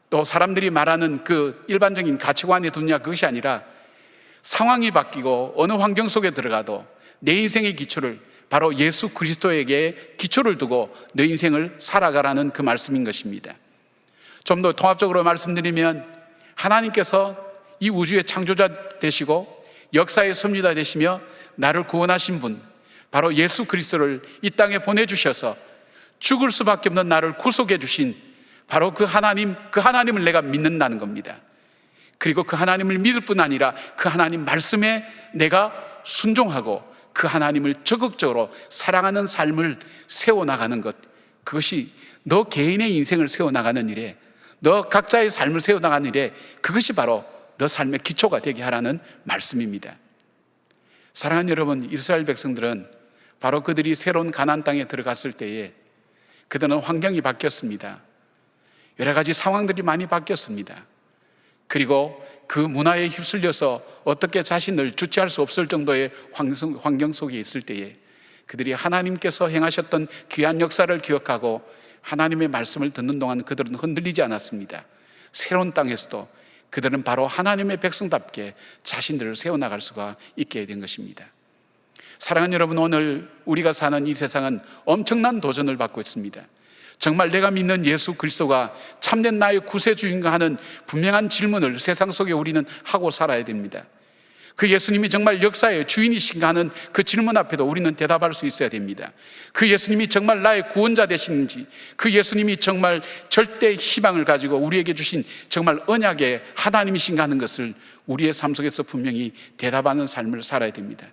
또 사람들이 말하는 그 일반적인 가치관에 두느냐, 그것이 아니라 상황이 바뀌고 어느 환경 속에 들어가도 내 인생의 기초를 바로 예수 그리스도에게 기초를 두고 내 인생을 살아가라는 그 말씀인 것입니다. 좀 더 통합적으로 말씀드리면 하나님께서 이 우주의 창조자 되시고 역사의 섭리자 되시며 나를 구원하신 분, 바로 예수 그리스도를 이 땅에 보내주셔서 죽을 수밖에 없는 나를 구속해 주신 바로 그 하나님을 내가 믿는다는 겁니다. 그리고 그 하나님을 믿을 뿐 아니라 그 하나님 말씀에 내가 순종하고 그 하나님을 적극적으로 사랑하는 삶을 세워나가는 것, 그것이 너 개인의 인생을 세워나가는 일에, 너 각자의 삶을 세워나가는 일에 그것이 바로 너 삶의 기초가 되게 하라는 말씀입니다. 사랑하는 여러분, 이스라엘 백성들은 바로 그들이 새로운 가나안 땅에 들어갔을 때에 그들은 환경이 바뀌었습니다. 여러 가지 상황들이 많이 바뀌었습니다. 그리고 그 문화에 휩쓸려서 어떻게 자신을 주체할 수 없을 정도의 환경 속에 있을 때에 그들이 하나님께서 행하셨던 귀한 역사를 기억하고 하나님의 말씀을 듣는 동안 그들은 흔들리지 않았습니다. 새로운 땅에서도 그들은 바로 하나님의 백성답게 자신들을 세워나갈 수가 있게 된 것입니다. 사랑하는 여러분, 오늘 우리가 사는 이 세상은 엄청난 도전을 받고 있습니다. 정말 내가 믿는 예수 그리스도가 참된 나의 구세주인가 하는 분명한 질문을 세상 속에 우리는 하고 살아야 됩니다. 그 예수님이 정말 역사의 주인이신가 하는 그 질문 앞에도 우리는 대답할 수 있어야 됩니다. 그 예수님이 정말 나의 구원자 되시는지, 그 예수님이 정말 절대 희망을 가지고 우리에게 주신 정말 언약의 하나님이신가 하는 것을 우리의 삶 속에서 분명히 대답하는 삶을 살아야 됩니다.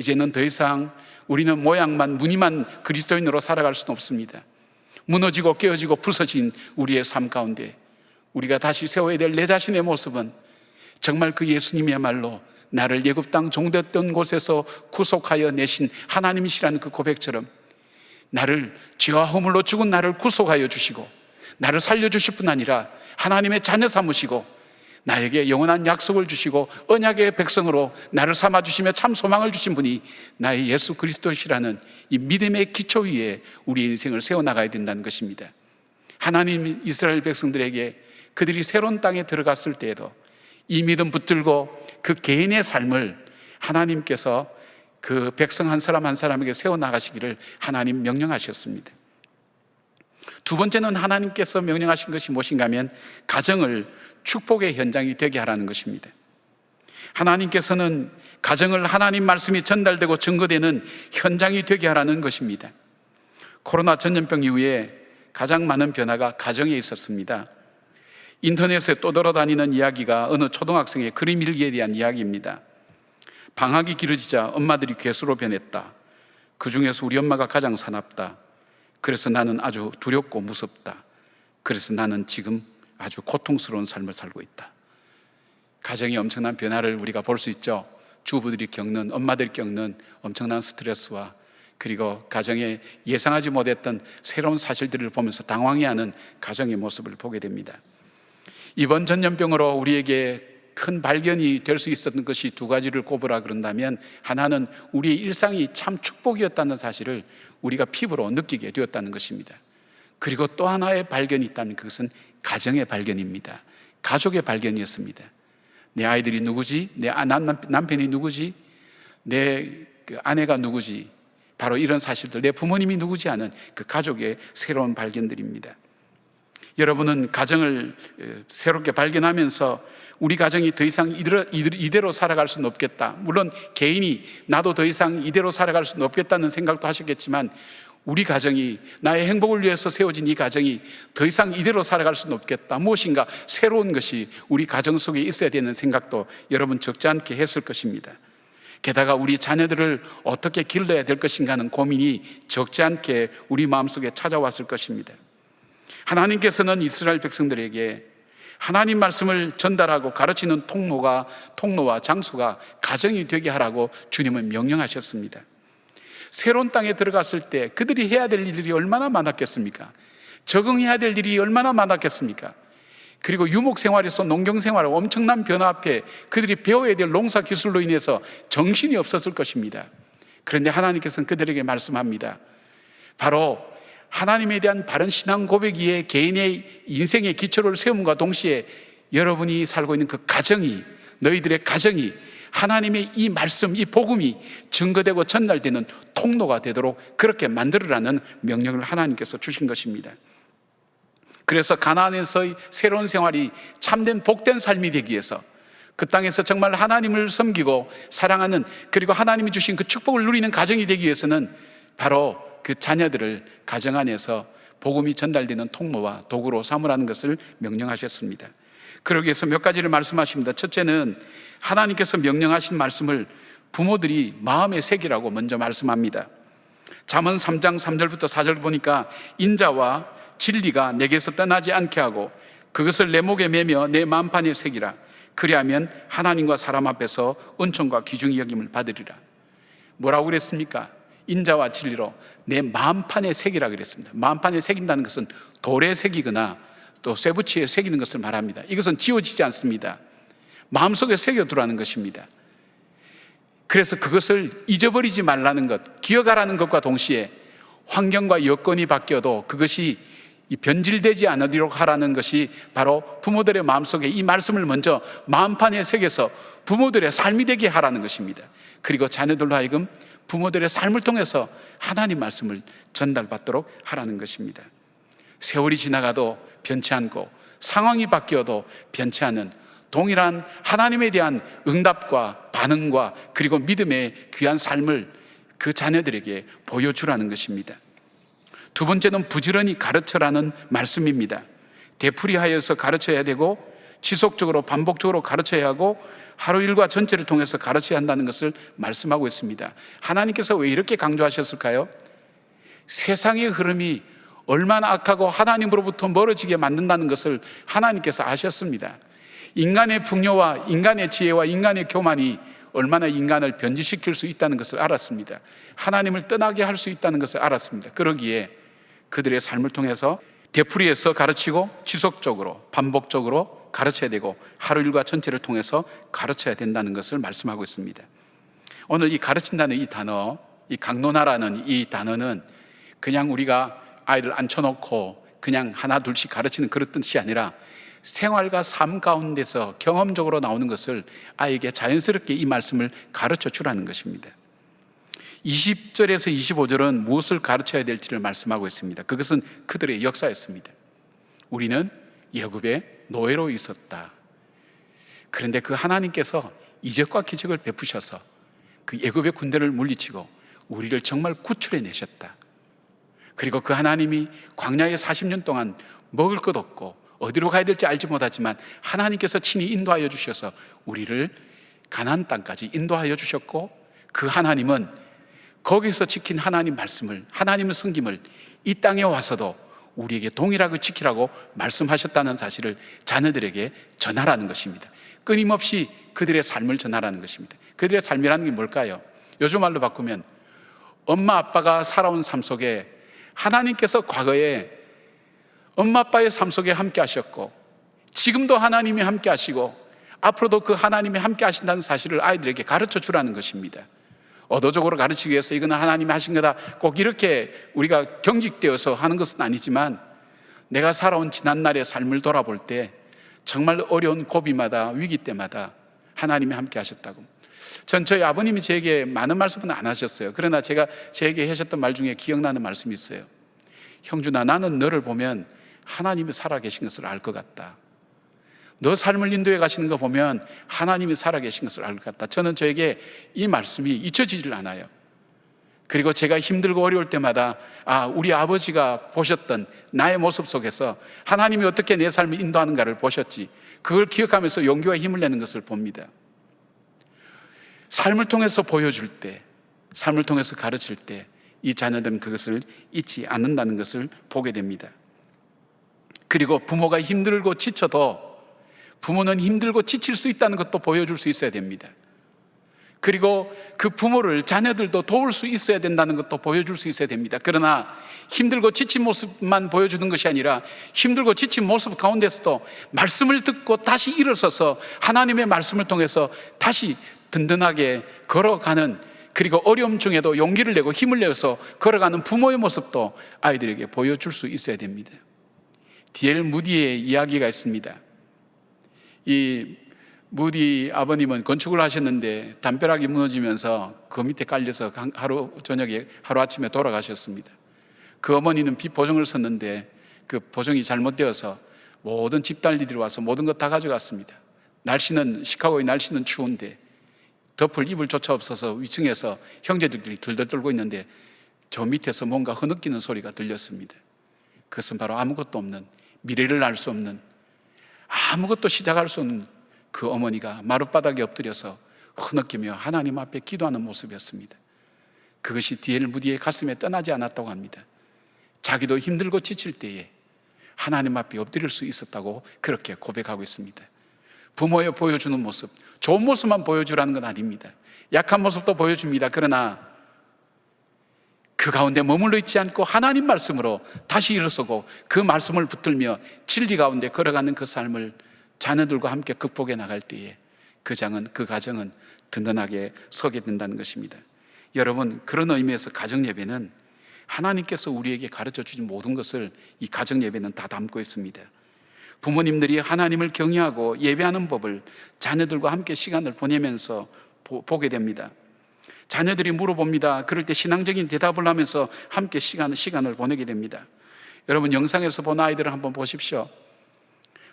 이제는 더 이상 우리는 모양만 무늬만 그리스도인으로 살아갈 수는 없습니다. 무너지고 깨어지고 부서진 우리의 삶 가운데 우리가 다시 세워야 될 내 자신의 모습은 정말 그 예수님이야말로 나를 애굽 땅 종되었던 곳에서 구속하여 내신 하나님이시라는 그 고백처럼 나를 죄와 허물로 죽은 나를 구속하여 주시고 나를 살려주실 뿐 아니라 하나님의 자녀 삼으시고 나에게 영원한 약속을 주시고 언약의 백성으로 나를 삼아주시며 참 소망을 주신 분이 나의 예수 그리스도시라는 이 믿음의 기초 위에 우리 인생을 세워나가야 된다는 것입니다. 하나님 이스라엘 백성들에게 그들이 새로운 땅에 들어갔을 때에도 이 믿음 붙들고 그 개인의 삶을 하나님께서 그 백성 한 사람 한 사람에게 세워나가시기를 하나님 명령하셨습니다. 두 번째는 하나님께서 명령하신 것이 무엇인가 하면 가정을 축복의 현장이 되게 하라는 것입니다. 하나님께서는 가정을 하나님 말씀이 전달되고 증거되는 현장이 되게 하라는 것입니다. 코로나 전염병 이후에 가장 많은 변화가 가정에 있었습니다. 인터넷에 떠돌아다니는 이야기가 어느 초등학생의 그림 일기에 대한 이야기입니다. 방학이 길어지자 엄마들이 괴수로 변했다. 그 중에서 우리 엄마가 가장 사납다. 그래서 나는 아주 두렵고 무섭다. 그래서 나는 지금 아주 고통스러운 삶을 살고 있다. 가정의 엄청난 변화를 우리가 볼 수 있죠. 주부들이 겪는, 엄마들이 겪는 엄청난 스트레스와 그리고 가정에 예상하지 못했던 새로운 사실들을 보면서 당황해하는 가정의 모습을 보게 됩니다. 이번 전염병으로 우리에게 큰 발견이 될 수 있었던 것이 두 가지를 꼽으라 그런다면, 하나는 우리의 일상이 참 축복이었다는 사실을 우리가 피부로 느끼게 되었다는 것입니다. 그리고 또 하나의 발견이 있다면 그것은 가정의 발견입니다. 가족의 발견이었습니다. 내 아이들이 누구지? 내 남편이 누구지? 내 아내가 누구지? 바로 이런 사실들, 내 부모님이 누구지 하는 그 가족의 새로운 발견들입니다. 여러분은 가정을 새롭게 발견하면서 우리 가정이 더 이상 이대로 살아갈 수는 없겠다, 물론 개인이 나도 더 이상 이대로 살아갈 수는 없겠다는 생각도 하셨겠지만, 우리 가정이, 나의 행복을 위해서 세워진 이 가정이 더 이상 이대로 살아갈 수는 없겠다, 무엇인가 새로운 것이 우리 가정 속에 있어야 되는 생각도 여러분 적지 않게 했을 것입니다. 게다가 우리 자녀들을 어떻게 길러야 될 것인가 하는 고민이 적지 않게 우리 마음속에 찾아왔을 것입니다. 하나님께서는 이스라엘 백성들에게 하나님 말씀을 전달하고 가르치는 통로와 장소가 가정이 되게 하라고 주님은 명령하셨습니다. 새로운 땅에 들어갔을 때 그들이 해야 될 일들이 얼마나 많았겠습니까? 적응해야 될 일이 얼마나 많았겠습니까? 그리고 유목생활에서 농경생활, 엄청난 변화 앞에 그들이 배워야 될 농사 기술로 인해서 정신이 없었을 것입니다. 그런데 하나님께서는 그들에게 말씀합니다. 바로 하나님에 대한 바른 신앙 고백 위에 개인의 인생의 기초를 세움과 동시에 여러분이 살고 있는 그 가정이, 너희들의 가정이 하나님의 이 말씀, 이 복음이 증거되고 전달되는 통로가 되도록 그렇게 만들으라는 명령을 하나님께서 주신 것입니다. 그래서 가나안에서의 새로운 생활이 참된 복된 삶이 되기 위해서, 그 땅에서 정말 하나님을 섬기고 사랑하는, 그리고 하나님이 주신 그 축복을 누리는 가정이 되기 위해서는 바로 그 자녀들을 가정 안에서 복음이 전달되는 통로와 도구로 삼으라는 것을 명령하셨습니다. 그러기 위해서 몇 가지를 말씀하십니다. 첫째는 하나님께서 명령하신 말씀을 부모들이 마음에 새기라고 먼저 말씀합니다. 잠언 3장 3절부터 4절 보니까 인자와 진리가 내게서 떠나지 않게 하고 그것을 내 목에 매며 내 마음판에 새기라. 그리하면 하나님과 사람 앞에서 은총과 귀중히 여김을 받으리라. 뭐라고 그랬습니까? 인자와 진리로 내 마음판에 새기라 그랬습니다. 마음판에 새긴다는 것은 돌에 새기거나 또 쇠붙이에 새기는 것을 말합니다. 이것은 지워지지 않습니다. 마음속에 새겨두라는 것입니다. 그래서 그것을 잊어버리지 말라는 것, 기억하라는 것과 동시에 환경과 여건이 바뀌어도 그것이 변질되지 않도록 하라는 것이 바로 부모들의 마음속에 이 말씀을 먼저 마음판에 새겨서 부모들의 삶이 되게 하라는 것입니다. 그리고 자녀들로 하여금 부모들의 삶을 통해서 하나님 말씀을 전달받도록 하라는 것입니다. 세월이 지나가도 변치 않고 상황이 바뀌어도 변치 않은 동일한 하나님에 대한 응답과 반응과 그리고 믿음의 귀한 삶을 그 자녀들에게 보여주라는 것입니다. 두 번째는 부지런히 가르쳐라는 말씀입니다. 되풀이하여서 가르쳐야 되고 지속적으로 반복적으로 가르쳐야 하고 하루 일과 전체를 통해서 가르쳐야 한다는 것을 말씀하고 있습니다. 하나님께서 왜 이렇게 강조하셨을까요? 세상의 흐름이 얼마나 악하고 하나님으로부터 멀어지게 만든다는 것을 하나님께서 아셨습니다. 인간의 풍요와 인간의 지혜와 인간의 교만이 얼마나 인간을 변질시킬 수 있다는 것을 알았습니다. 하나님을 떠나게 할 수 있다는 것을 알았습니다. 그러기에 그들의 삶을 통해서 되풀이해서 가르치고 지속적으로 반복적으로 가르쳐야 되고 하루 일과 전체를 통해서 가르쳐야 된다는 것을 말씀하고 있습니다. 오늘 이 가르친다는 이 단어, 이 강론하라는 이 단어는 그냥 우리가 아이들 앉혀놓고 그냥 하나 둘씩 가르치는 그런 뜻이 아니라 생활과 삶 가운데서 경험적으로 나오는 것을 아이에게 자연스럽게 이 말씀을 가르쳐 주라는 것입니다. 20절에서 25절은 무엇을 가르쳐야 될지를 말씀하고 있습니다. 그것은 그들의 역사였습니다. 우리는 애굽의 노예로 있었다. 그런데 그 하나님께서 이적과 기적을 베푸셔서 그 애굽의 군대를 물리치고 우리를 정말 구출해 내셨다. 그리고 그 하나님이 광야에 40년 동안 먹을 것 없고 어디로 가야 될지 알지 못하지만 하나님께서 친히 인도하여 주셔서 우리를 가나안 땅까지 인도하여 주셨고, 그 하나님은 거기서 지킨 하나님 말씀을, 하나님의 섬김을 이 땅에 와서도 우리에게 동일하게 지키라고 말씀하셨다는 사실을 자녀들에게 전하라는 것입니다. 끊임없이 그들의 삶을 전하라는 것입니다. 그들의 삶이라는 게 뭘까요? 요즘 말로 바꾸면 엄마 아빠가 살아온 삶 속에 하나님께서 과거에 엄마 아빠의 삶 속에 함께 하셨고 지금도 하나님이 함께 하시고 앞으로도 그 하나님이 함께 하신다는 사실을 아이들에게 가르쳐 주라는 것입니다. 의도적으로 가르치기 위해서 이거는 하나님이 하신 거다 꼭 이렇게 우리가 경직되어서 하는 것은 아니지만, 내가 살아온 지난날의 삶을 돌아볼 때 정말 어려운 고비마다 위기 때마다 하나님이 함께 하셨다고. 전 저희 아버님이 제게 많은 말씀은 안 하셨어요. 그러나 제가 제게 하셨던 말 중에 기억나는 말씀이 있어요. 형준아, 나는 너를 보면 하나님이 살아계신 것을 알 것 같다. 너 삶을 인도해 가시는 거 보면 하나님이 살아계신 것을 알 것 같다. 저는 저에게 이 말씀이 잊혀지질 않아요. 그리고 제가 힘들고 어려울 때마다 우리 아버지가 보셨던 나의 모습 속에서 하나님이 어떻게 내 삶을 인도하는가를 보셨지, 그걸 기억하면서 용기와 힘을 내는 것을 봅니다. 삶을 통해서 보여줄 때, 삶을 통해서 가르칠 때 이 자녀들은 그것을 잊지 않는다는 것을 보게 됩니다. 그리고 부모가 힘들고 지쳐도 부모는 힘들고 지칠 수 있다는 것도 보여줄 수 있어야 됩니다. 그리고 그 부모를 자녀들도 도울 수 있어야 된다는 것도 보여줄 수 있어야 됩니다. 그러나 힘들고 지친 모습만 보여주는 것이 아니라 힘들고 지친 모습 가운데서도 말씀을 듣고 다시 일어서서 하나님의 말씀을 통해서 다시 든든하게 걸어가는, 그리고 어려움 중에도 용기를 내고 힘을 내서 걸어가는 부모의 모습도 아이들에게 보여줄 수 있어야 됩니다. D.L. 무디의 이야기가 있습니다. 이 무디 아버님은 건축을 하셨는데 담벼락이 무너지면서 그 밑에 깔려서 하루 아침에 돌아가셨습니다. 그 어머니는 빚 보증을 썼는데 그 보증이 잘못되어서 모든 집달리들이 와서 모든 것 다 가져갔습니다. 시카고의 날씨는 추운데 덮을 이불조차 없어서 위층에서 형제들끼리 들들 떨고 있는데 저 밑에서 뭔가 흐느끼는 소리가 들렸습니다. 그것은 바로 아무것도 없는, 미래를 알 수 없는, 아무것도 시작할 수 없는 그 어머니가 마룻바닥에 엎드려서 흐느끼며 하나님 앞에 기도하는 모습이었습니다. 그것이 D.L. 무디의 가슴에 떠나지 않았다고 합니다. 자기도 힘들고 지칠 때에 하나님 앞에 엎드릴 수 있었다고 그렇게 고백하고 있습니다. 부모의 보여주는 모습, 좋은 모습만 보여주라는 건 아닙니다. 약한 모습도 보여줍니다. 그러나 그 가운데 머물러 있지 않고 하나님 말씀으로 다시 일어서고 그 말씀을 붙들며 진리 가운데 걸어가는 그 삶을 자녀들과 함께 극복해 나갈 때에 그 가정은 든든하게 서게 된다는 것입니다. 여러분, 그런 의미에서 가정예배는 하나님께서 우리에게 가르쳐 주신 모든 것을 이 가정예배는 다 담고 있습니다. 부모님들이 하나님을 경외하고 예배하는 법을 자녀들과 함께 시간을 보내면서 보게 됩니다. 자녀들이 물어봅니다. 그럴 때 신앙적인 대답을 하면서 함께 시간을 보내게 됩니다. 여러분, 영상에서 본 아이들을 한번 보십시오.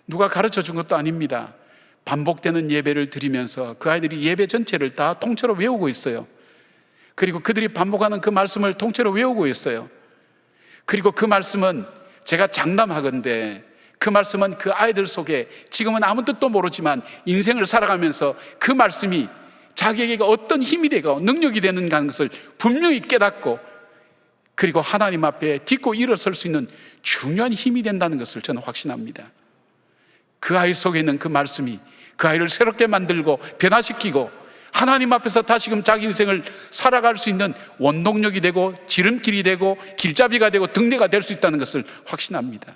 누가 가르쳐 준 것도 아닙니다. 반복되는 예배를 드리면서 그 아이들이 예배 전체를 다 통째로 외우고 있어요. 그리고 그들이 반복하는 그 말씀을 통째로 외우고 있어요. 그리고 그 말씀은 제가 장담하건대 그 말씀은 그 아이들 속에 지금은 아무 뜻도 모르지만 인생을 살아가면서 그 말씀이 자기에게 어떤 힘이 되고 능력이 되는가 하는 것을 분명히 깨닫고 그리고 하나님 앞에 딛고 일어설 수 있는 중요한 힘이 된다는 것을 저는 확신합니다. 그 아이 속에 있는 그 말씀이 그 아이를 새롭게 만들고 변화시키고 하나님 앞에서 다시금 자기 인생을 살아갈 수 있는 원동력이 되고 지름길이 되고 길잡이가 되고 등대가 될 수 있다는 것을 확신합니다.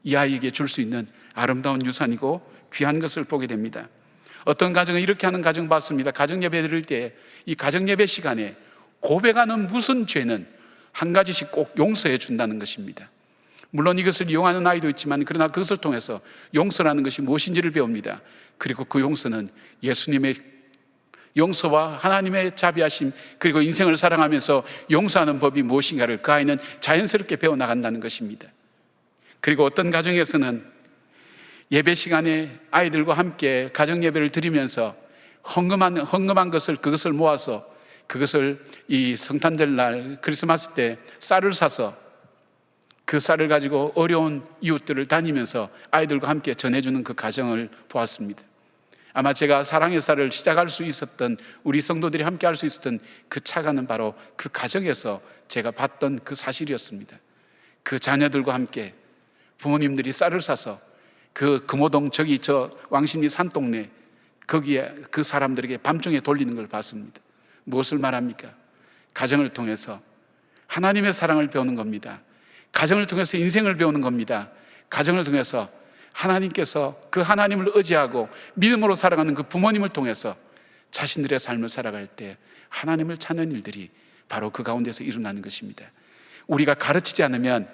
이 아이에게 줄 수 있는 아름다운 유산이고 귀한 것을 보게 됩니다. 어떤 가정은 이렇게 하는 가정 봤습니다. 가정예배 드릴 때 이 가정예배 시간에 고백하는 무슨 죄는 한 가지씩 꼭 용서해 준다는 것입니다. 물론 이것을 이용하는 아이도 있지만 그러나 그것을 통해서 용서라는 것이 무엇인지를 배웁니다. 그리고 그 용서는 예수님의 용서와 하나님의 자비하심 그리고 인생을 사랑하면서 용서하는 법이 무엇인가를 그 아이는 자연스럽게 배워나간다는 것입니다. 그리고 어떤 가정에서는 예배 시간에 아이들과 함께 가정 예배를 드리면서 헌금한 것을 그것을 모아서 그것을 이 성탄절 날 크리스마스 때 쌀을 사서 그 쌀을 가지고 어려운 이웃들을 다니면서 아이들과 함께 전해주는 그 가정을 보았습니다. 아마 제가 사랑의 쌀을 시작할 수 있었던 우리 성도들이 함께 할 수 있었던 그 차가는 바로 그 가정에서 제가 봤던 그 사실이었습니다. 그 자녀들과 함께 부모님들이 쌀을 사서 그 금호동 저기 저 왕십리 산동네 거기에 그 사람들에게 밤중에 돌리는 걸 봤습니다. 무엇을 말합니까? 가정을 통해서 하나님의 사랑을 배우는 겁니다. 가정을 통해서 인생을 배우는 겁니다. 가정을 통해서 하나님께서 그 하나님을 의지하고 믿음으로 살아가는 그 부모님을 통해서 자신들의 삶을 살아갈 때 하나님을 찾는 일들이 바로 그 가운데서 일어나는 것입니다. 우리가 가르치지 않으면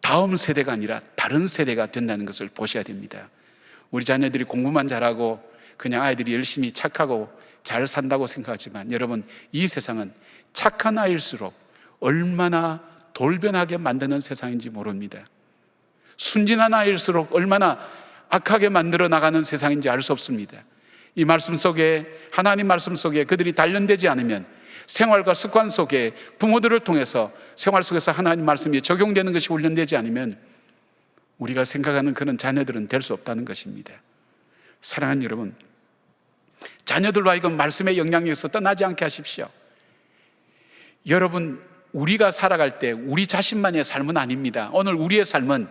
다음 세대가 아니라 다른 세대가 된다는 것을 보셔야 됩니다. 우리 자녀들이 공부만 잘하고 그냥 아이들이 열심히 착하고 잘 산다고 생각하지만 여러분, 이 세상은 착한 아이일수록 얼마나 돌변하게 만드는 세상인지 모릅니다. 순진한 아이일수록 얼마나 악하게 만들어 나가는 세상인지 알 수 없습니다. 이 말씀 속에, 하나님 말씀 속에 그들이 단련되지 않으면 생활과 습관 속에 부모들을 통해서 생활 속에서 하나님 말씀이 적용되는 것이 훈련되지 않으면 우리가 생각하는 그런 자녀들은 될 수 없다는 것입니다. 사랑하는 여러분, 자녀들로 하여금 말씀의 영향력에서 떠나지 않게 하십시오. 여러분, 우리가 살아갈 때 우리 자신만의 삶은 아닙니다. 오늘 우리의 삶은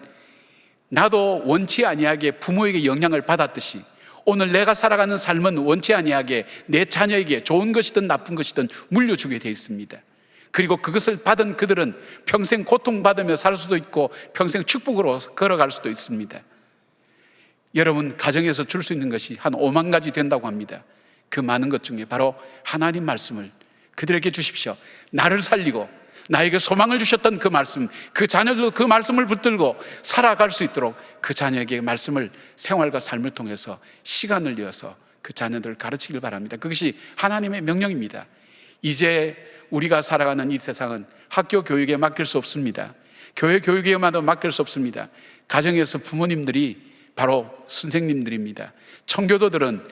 나도 원치 아니하게 부모에게 영향을 받았듯이 오늘 내가 살아가는 삶은 원치 아니하게 내 자녀에게 좋은 것이든 나쁜 것이든 물려주게 되어 있습니다. 그리고 그것을 받은 그들은 평생 고통받으며 살 수도 있고 평생 축복으로 걸어갈 수도 있습니다. 여러분, 가정에서 줄 수 있는 것이 한 5만 가지 된다고 합니다. 그 많은 것 중에 바로 하나님 말씀을 그들에게 주십시오. 나를 살리고 나에게 소망을 주셨던 그 말씀, 그 자녀들도 그 말씀을 붙들고 살아갈 수 있도록 그 자녀에게 말씀을 생활과 삶을 통해서 시간을 내어서 그 자녀들을 가르치길 바랍니다. 그것이 하나님의 명령입니다. 이제 우리가 살아가는 이 세상은 학교 교육에 맡길 수 없습니다. 교회 교육에만 맡길 수 없습니다. 가정에서 부모님들이 바로 선생님들입니다. 청교도들은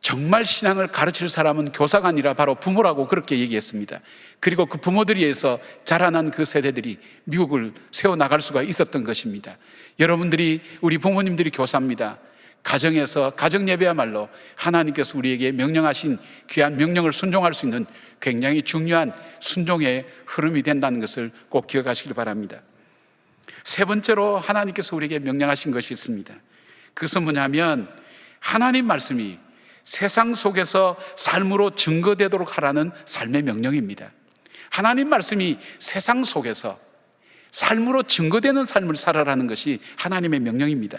정말 신앙을 가르칠 사람은 교사가 아니라 바로 부모라고 그렇게 얘기했습니다. 그리고 그 부모들에 의해서 자라난 그 세대들이 미국을 세워나갈 수가 있었던 것입니다. 여러분들이, 우리 부모님들이 교사입니다. 가정에서, 가정예배야말로 하나님께서 우리에게 명령하신 귀한 명령을 순종할 수 있는 굉장히 중요한 순종의 흐름이 된다는 것을 꼭 기억하시길 바랍니다. 세 번째로 하나님께서 우리에게 명령하신 것이 있습니다. 그것은 뭐냐면 하나님 말씀이 세상 속에서 삶으로 증거되도록 하라는 삶의 명령입니다. 하나님 말씀이 세상 속에서 삶으로 증거되는 삶을 살아라는 것이 하나님의 명령입니다.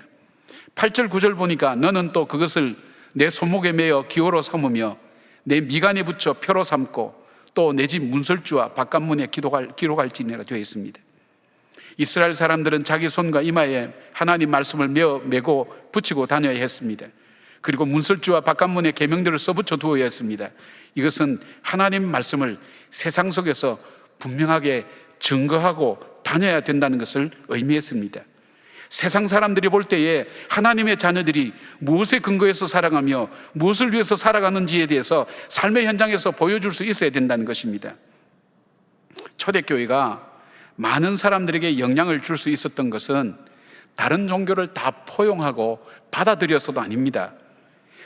8절 9절 보니까 너는 또 그것을 내 손목에 매어 기호로 삼으며 내 미간에 붙여 표로 삼고 또 내 집 문설주와 바깥문에 기록할지니라 되어 있습니다. 이스라엘 사람들은 자기 손과 이마에 하나님 말씀을 메고 붙이고 다녀야 했습니다. 그리고 문설주와 바깥문에 계명들을 써붙여 두어야 했습니다. 이것은 하나님 말씀을 세상 속에서 분명하게 증거하고 다녀야 된다는 것을 의미했습니다. 세상 사람들이 볼 때에 하나님의 자녀들이 무엇에 근거해서 살아가며 무엇을 위해서 살아가는지에 대해서 삶의 현장에서 보여줄 수 있어야 된다는 것입니다. 초대교회가 많은 사람들에게 영향을 줄 수 있었던 것은 다른 종교를 다 포용하고 받아들여서도 아닙니다.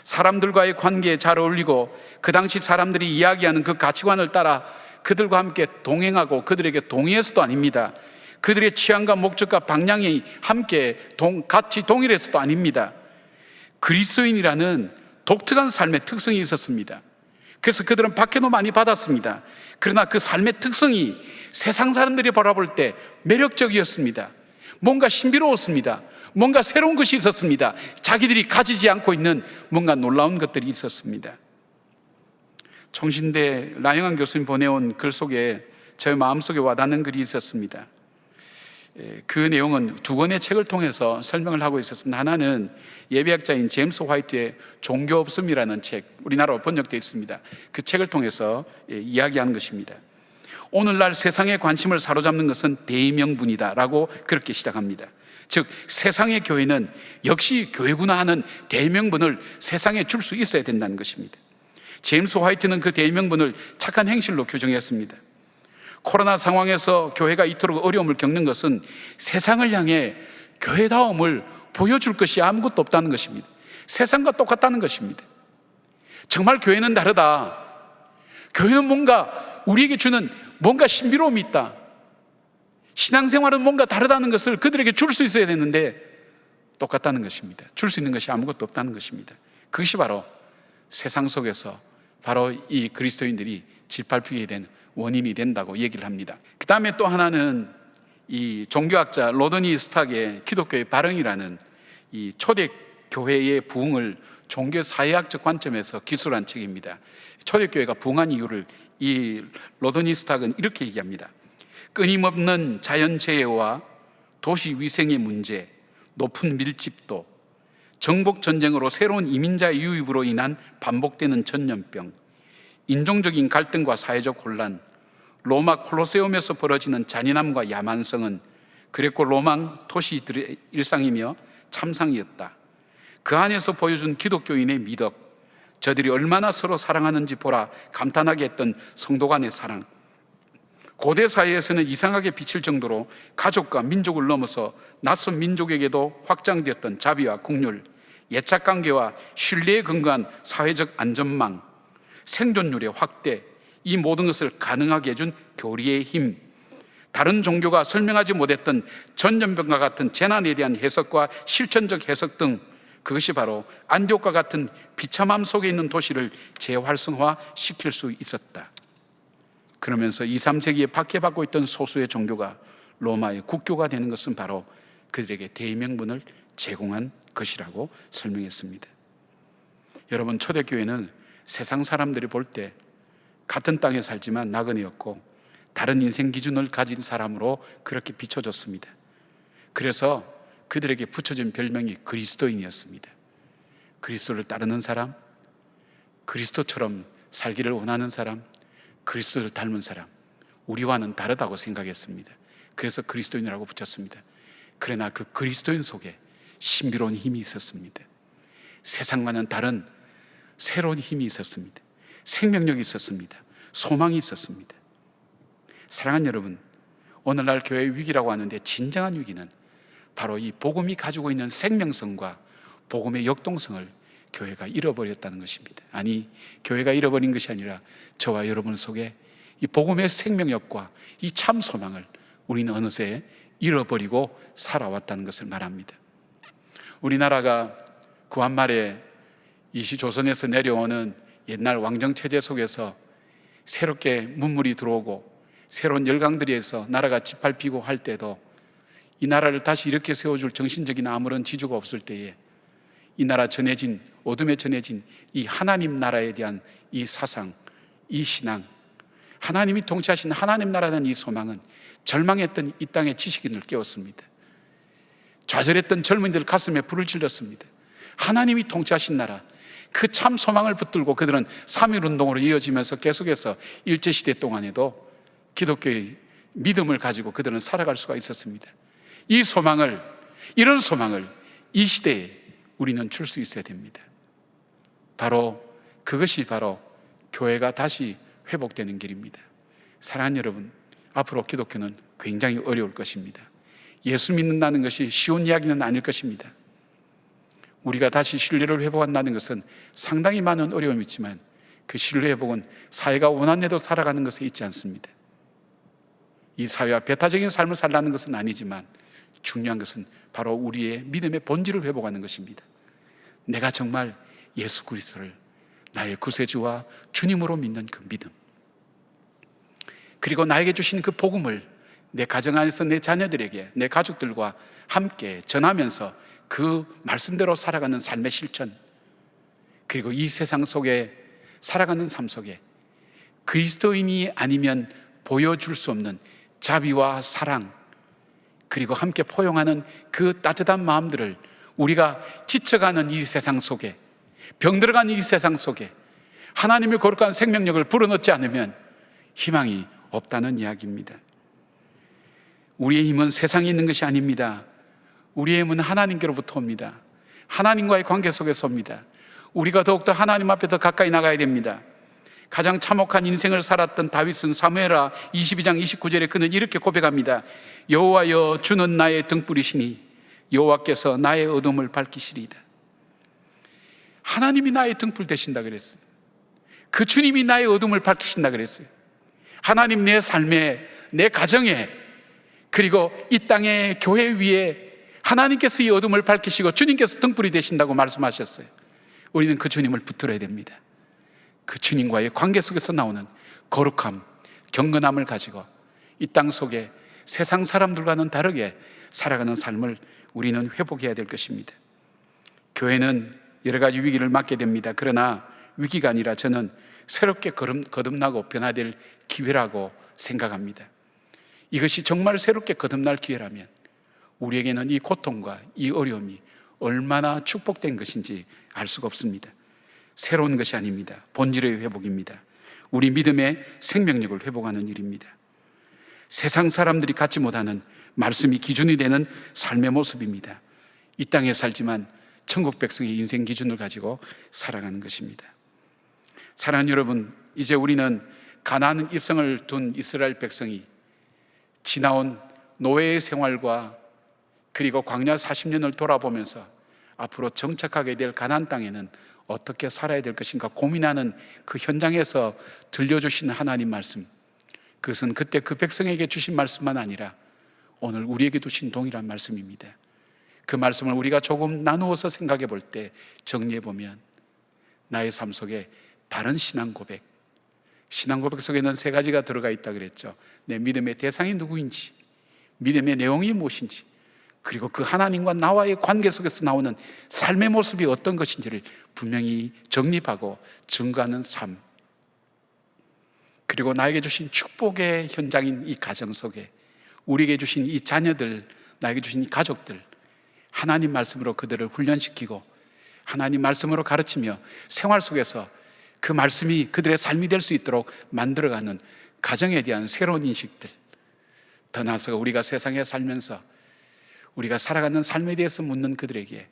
사람들과의 관계에 잘 어울리고 그 당시 사람들이 이야기하는 그 가치관을 따라 그들과 함께 동행하고 그들에게 동의해서도 아닙니다. 그들의 취향과 목적과 방향이 함께 같이 동일해서도 아닙니다. 그리스도인이라는 독특한 삶의 특성이 있었습니다. 그래서 그들은 박해도 많이 받았습니다. 그러나 그 삶의 특성이 세상 사람들이 바라볼 때 매력적이었습니다. 뭔가 신비로웠습니다. 뭔가 새로운 것이 있었습니다. 자기들이 가지지 않고 있는 뭔가 놀라운 것들이 있었습니다. 총신대 라영한 교수님 보내온 글 속에 제 마음속에 와닿는 글이 있었습니다. 그 내용은 두 권의 책을 통해서 설명을 하고 있었습니다. 하나는 예배학자인 제임스 화이트의 종교 없음이라는 책, 우리나라로 번역되어 있습니다. 그 책을 통해서 이야기하는 것입니다. 오늘날 세상의 관심을 사로잡는 것은 대의명분이다 라고 그렇게 시작합니다. 즉 세상의 교회는 역시 교회구나 하는 대의명분을 세상에 줄 수 있어야 된다는 것입니다. 제임스 화이트는 그 대의명분을 착한 행실로 규정했습니다. 코로나 상황에서 교회가 이토록 어려움을 겪는 것은 세상을 향해 교회다움을 보여줄 것이 아무것도 없다는 것입니다. 세상과 똑같다는 것입니다. 정말 교회는 다르다. 교회는 뭔가 우리에게 주는 뭔가 신비로움이 있다. 신앙생활은 뭔가 다르다는 것을 그들에게 줄 수 있어야 되는데 똑같다는 것입니다. 줄 수 있는 것이 아무것도 없다는 것입니다. 그것이 바로 세상 속에서 바로 이 그리스도인들이 짓밟히게 된 원인이 된다고 얘기를 합니다. 그 다음에 또 하나는 이 종교학자 로더니 스탁의 기독교의 발흥이라는 이 초대교회의 부흥을 종교사회학적 관점에서 기술한 책입니다. 초대교회가 부흥한 이유를 이 로더니 스탁은 이렇게 얘기합니다. 끊임없는 자연재해와 도시위생의 문제, 높은 밀집도, 정복전쟁으로 새로운 이민자의 유입으로 인한 반복되는 전염병, 인종적인 갈등과 사회적 혼란, 로마 콜로세움에서 벌어지는 잔인함과 야만성은 그레코 로마 도시들의 일상이며 참상이었다. 그 안에서 보여준 기독교인의 미덕, 저들이 얼마나 서로 사랑하는지 보라 감탄하게 했던 성도 간의 사랑, 고대 사회에서는 이상하게 비칠 정도로 가족과 민족을 넘어서 낯선 민족에게도 확장되었던 자비와 국률, 예착관계와 신뢰에 근거한 사회적 안전망, 생존율의 확대, 이 모든 것을 가능하게 해준 교리의 힘, 다른 종교가 설명하지 못했던 전염병과 같은 재난에 대한 해석과 실천적 해석 등, 그것이 바로 안디옥과 같은 비참함 속에 있는 도시를 재활성화시킬 수 있었다. 그러면서 2, 3세기에 박해받고 있던 소수의 종교가 로마의 국교가 되는 것은 바로 그들에게 대의명분을 제공한 것이라고 설명했습니다. 여러분, 초대교회는 세상 사람들이 볼 때 같은 땅에 살지만 나그네였고 다른 인생 기준을 가진 사람으로 그렇게 비춰졌습니다. 그래서 그들에게 붙여진 별명이 그리스도인이었습니다. 그리스도를 따르는 사람, 그리스도처럼 살기를 원하는 사람, 그리스도를 닮은 사람, 우리와는 다르다고 생각했습니다. 그래서 그리스도인이라고 붙였습니다. 그러나 그 그리스도인 속에 신비로운 힘이 있었습니다. 세상과는 다른 새로운 힘이 있었습니다. 생명력이 있었습니다. 소망이 있었습니다. 사랑하는 여러분, 오늘날 교회의 위기라고 하는데 진정한 위기는 바로 이 복음이 가지고 있는 생명성과 복음의 역동성을 교회가 잃어버렸다는 것입니다. 아니, 교회가 잃어버린 것이 아니라 저와 여러분 속에 이 복음의 생명력과 이 참 소망을 우리는 어느새 잃어버리고 살아왔다는 것을 말합니다. 우리나라가 구한말에 이시조선에서 내려오는 옛날 왕정체제 속에서 새롭게 문물이 들어오고 새로운 열강들에서 나라가 짓밟히고 할 때도 이 나라를 다시 이렇게 세워줄 정신적인 아무런 지주가 없을 때에 이 나라 전해진, 어둠에 전해진 이 하나님 나라에 대한 이 사상, 이 신앙, 하나님이 통치하신 하나님 나라라는 이 소망은 절망했던 이 땅의 지식인을 깨웠습니다. 좌절했던 젊은이들 가슴에 불을 질렀습니다. 하나님이 통치하신 나라, 그 참 소망을 붙들고 그들은 3.1운동으로 이어지면서 계속해서 일제시대 동안에도 기독교의 믿음을 가지고 그들은 살아갈 수가 있었습니다. 이런 소망을 이 시대에 우리는 줄 수 있어야 됩니다. 그것이 바로 교회가 다시 회복되는 길입니다. 사랑하는 여러분, 앞으로 기독교는 굉장히 어려울 것입니다. 예수 믿는다는 것이 쉬운 이야기는 아닐 것입니다. 우리가 다시 신뢰를 회복한다는 것은 상당히 많은 어려움이 있지만 그 신뢰 회복은 사회가 원한대로 살아가는 것에 있지 않습니다. 이 사회와 배타적인 삶을 살라는 것은 아니지만 중요한 것은 바로 우리의 믿음의 본질을 회복하는 것입니다. 내가 정말 예수 그리스도를 나의 구세주와 주님으로 믿는 그 믿음, 그리고 나에게 주신 그 복음을 내 가정 안에서 내 자녀들에게, 내 가족들과 함께 전하면서 그 말씀대로 살아가는 삶의 실천, 그리고 이 세상 속에 살아가는 삶 속에 그리스도인이 아니면 보여줄 수 없는 자비와 사랑, 그리고 함께 포용하는 그 따뜻한 마음들을 우리가 지쳐가는 이 세상 속에, 병들어가는 이 세상 속에 하나님의 거룩한 생명력을 불어넣지 않으면 희망이 없다는 이야기입니다. 우리의 힘은 세상에 있는 것이 아닙니다. 우리의 힘은 하나님께로부터 옵니다. 하나님과의 관계 속에서 옵니다. 우리가 더욱더 하나님 앞에 더 가까이 나가야 됩니다. 가장 참혹한 인생을 살았던 다윗은 사무엘하 22장 29절에 그는 이렇게 고백합니다. 여호와여, 주는 나의 등불이시니 여호와께서 나의 어둠을 밝히시리이다. 하나님이 나의 등불 되신다 그랬어요. 그 주님이 나의 어둠을 밝히신다 그랬어요. 하나님, 내 삶에, 내 가정에, 그리고 이 땅의 교회 위에 하나님께서 이 어둠을 밝히시고 주님께서 등불이 되신다고 말씀하셨어요. 우리는 그 주님을 붙들어야 됩니다. 그 주님과의 관계 속에서 나오는 거룩함, 경건함을 가지고 이 땅 속에 세상 사람들과는 다르게 살아가는 삶을 우리는 회복해야 될 것입니다. 교회는 여러 가지 위기를 맞게 됩니다. 그러나 위기가 아니라 저는 새롭게 거듭나고 변화될 기회라고 생각합니다. 이것이 정말 새롭게 거듭날 기회라면 우리에게는 이 고통과 이 어려움이 얼마나 축복된 것인지 알 수가 없습니다. 새로운 것이 아닙니다. 본질의 회복입니다. 우리 믿음의 생명력을 회복하는 일입니다. 세상 사람들이 갖지 못하는 말씀이 기준이 되는 삶의 모습입니다. 이 땅에 살지만 천국 백성의 인생 기준을 가지고 살아가는 것입니다. 사랑하는 여러분, 이제 우리는 가나안 입성을 둔 이스라엘 백성이 지나온 노예의 생활과 그리고 광야 40년을 돌아보면서 앞으로 정착하게 될 가나안 땅에는 어떻게 살아야 될 것인가 고민하는 그 현장에서 들려주신 하나님 말씀, 그것은 그때 그 백성에게 주신 말씀만 아니라 오늘 우리에게 주신 동일한 말씀입니다. 그 말씀을 우리가 조금 나누어서 생각해 볼 때 정리해 보면 나의 삶 속에 바른 신앙 고백 속에는 3가지가 들어가 있다 그랬죠. 내 믿음의 대상이 누구인지, 믿음의 내용이 무엇인지, 그리고 그 하나님과 나와의 관계 속에서 나오는 삶의 모습이 어떤 것인지를 분명히 정립하고 증거하는 삶, 그리고 나에게 주신 축복의 현장인 이 가정 속에 우리에게 주신 이 자녀들, 나에게 주신 이 가족들, 하나님 말씀으로 그들을 훈련시키고 하나님 말씀으로 가르치며 생활 속에서 그 말씀이 그들의 삶이 될 수 있도록 만들어가는 가정에 대한 새로운 인식들, 더 나아서 우리가 세상에 살면서 우리가 살아가는 삶에 대해서 묻는 그들에게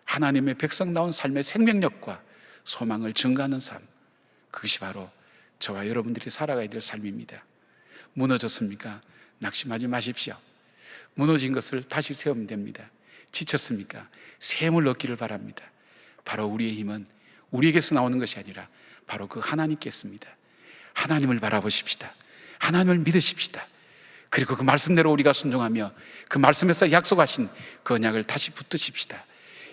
하나님의 백성다운 삶의 생명력과 소망을 증가하는 삶, 그것이 바로 저와 여러분들이 살아가야 될 삶입니다. 무너졌습니까? 낙심하지 마십시오. 무너진 것을 다시 세우면 됩니다. 지쳤습니까? 새 힘을 얻기를 바랍니다. 바로 우리의 힘은 우리에게서 나오는 것이 아니라 바로 그 하나님께 있습니다. 하나님을 바라보십시다. 하나님을 믿으십시다. 그리고 그 말씀대로 우리가 순종하며 그 말씀에서 약속하신 그 언약을 다시 붙드십시다.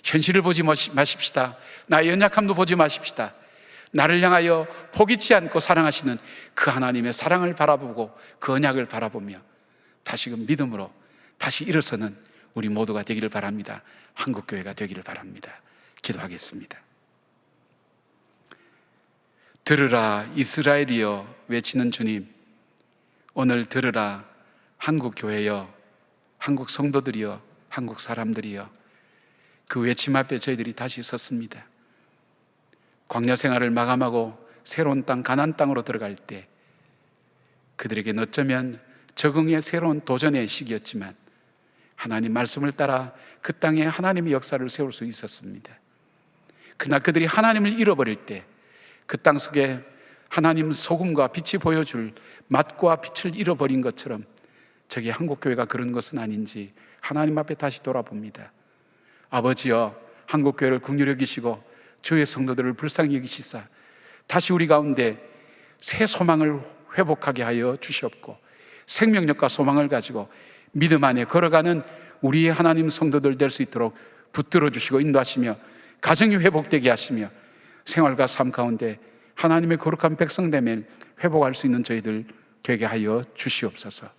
현실을 보지 마십시다. 나의 연약함도 보지 마십시다. 나를 향하여 포기치 않고 사랑하시는 그 하나님의 사랑을 바라보고 그 언약을 바라보며 다시금 믿음으로 다시 일어서는 우리 모두가 되기를 바랍니다. 한국교회가 되기를 바랍니다. 기도하겠습니다. 들으라 이스라엘이여 외치는 주님, 오늘 들으라 한국교회여, 한국 성도들이여, 한국 사람들이여, 그 외침 앞에 저희들이 다시 섰습니다. 광야 생활을 마감하고 새로운 땅, 가나안 땅으로 들어갈 때 그들에게는 어쩌면 적응의 새로운 도전의 시기였지만 하나님 말씀을 따라 그 땅에 하나님의 역사를 세울 수 있었습니다. 그러나 그들이 하나님을 잃어버릴 때 그 땅 속에 하나님 소금과 빛이 보여줄 맛과 빛을 잃어버린 것처럼 저기 한국교회가 그런 것은 아닌지 하나님 앞에 다시 돌아봅니다. 아버지여, 한국교회를 긍휼히 여기시고 주의 성도들을 불쌍히 여기시사 다시 우리 가운데 새 소망을 회복하게 하여 주시옵고 생명력과 소망을 가지고 믿음 안에 걸어가는 우리의 하나님 성도들 될 수 있도록 붙들어 주시고 인도하시며 가정이 회복되게 하시며 생활과 삶 가운데 하나님의 거룩한 백성됨을 회복할 수 있는 저희들 되게 하여 주시옵소서.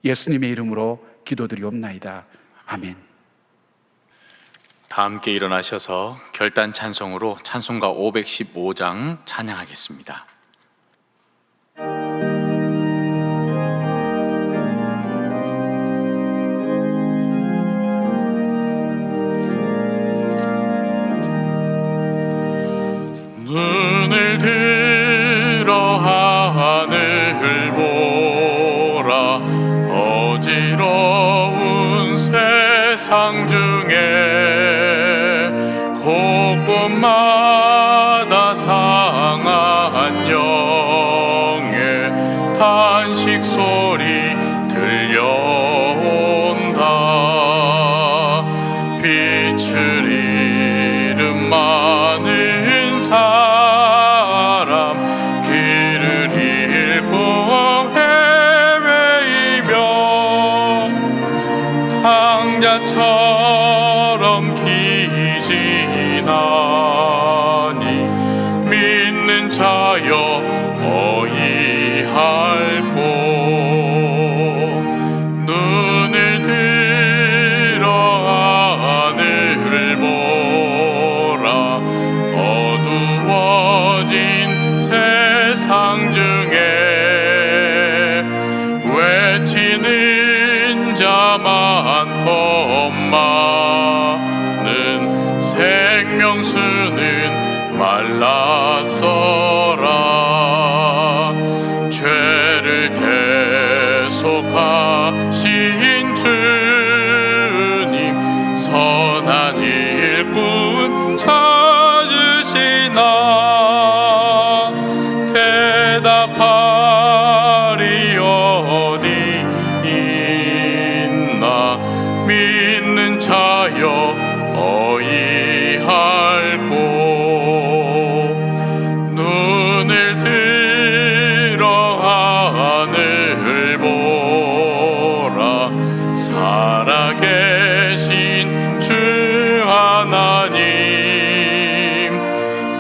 예수님의 이름으로 기도드리옵나이다. 아멘. 다 함께 일어나셔서 결단 찬송으로 찬송가 515장 찬양하겠습니다. 눈을 들어 하늘을 보라. 어지러운 세상 중에 곳곳마다 상한 영의 탄식 소리 들려온다. 빛을 잃은 많은 사람 길을 잃고 헤매이며 탕자처럼 기진하니 믿는 자여 어이할꼬. 눈을 들어 하늘을 보라. 어두워진 세상 중에 외치는 자 많고 많은 생명수는 말랐어라. 죄를 대속하신 주님 선한 일꾼 찾으시나. 대답하리 어디 있나. 믿는 자여 어이할꼬. 눈을 들어 하늘을 보라. 살아계신 주 하나님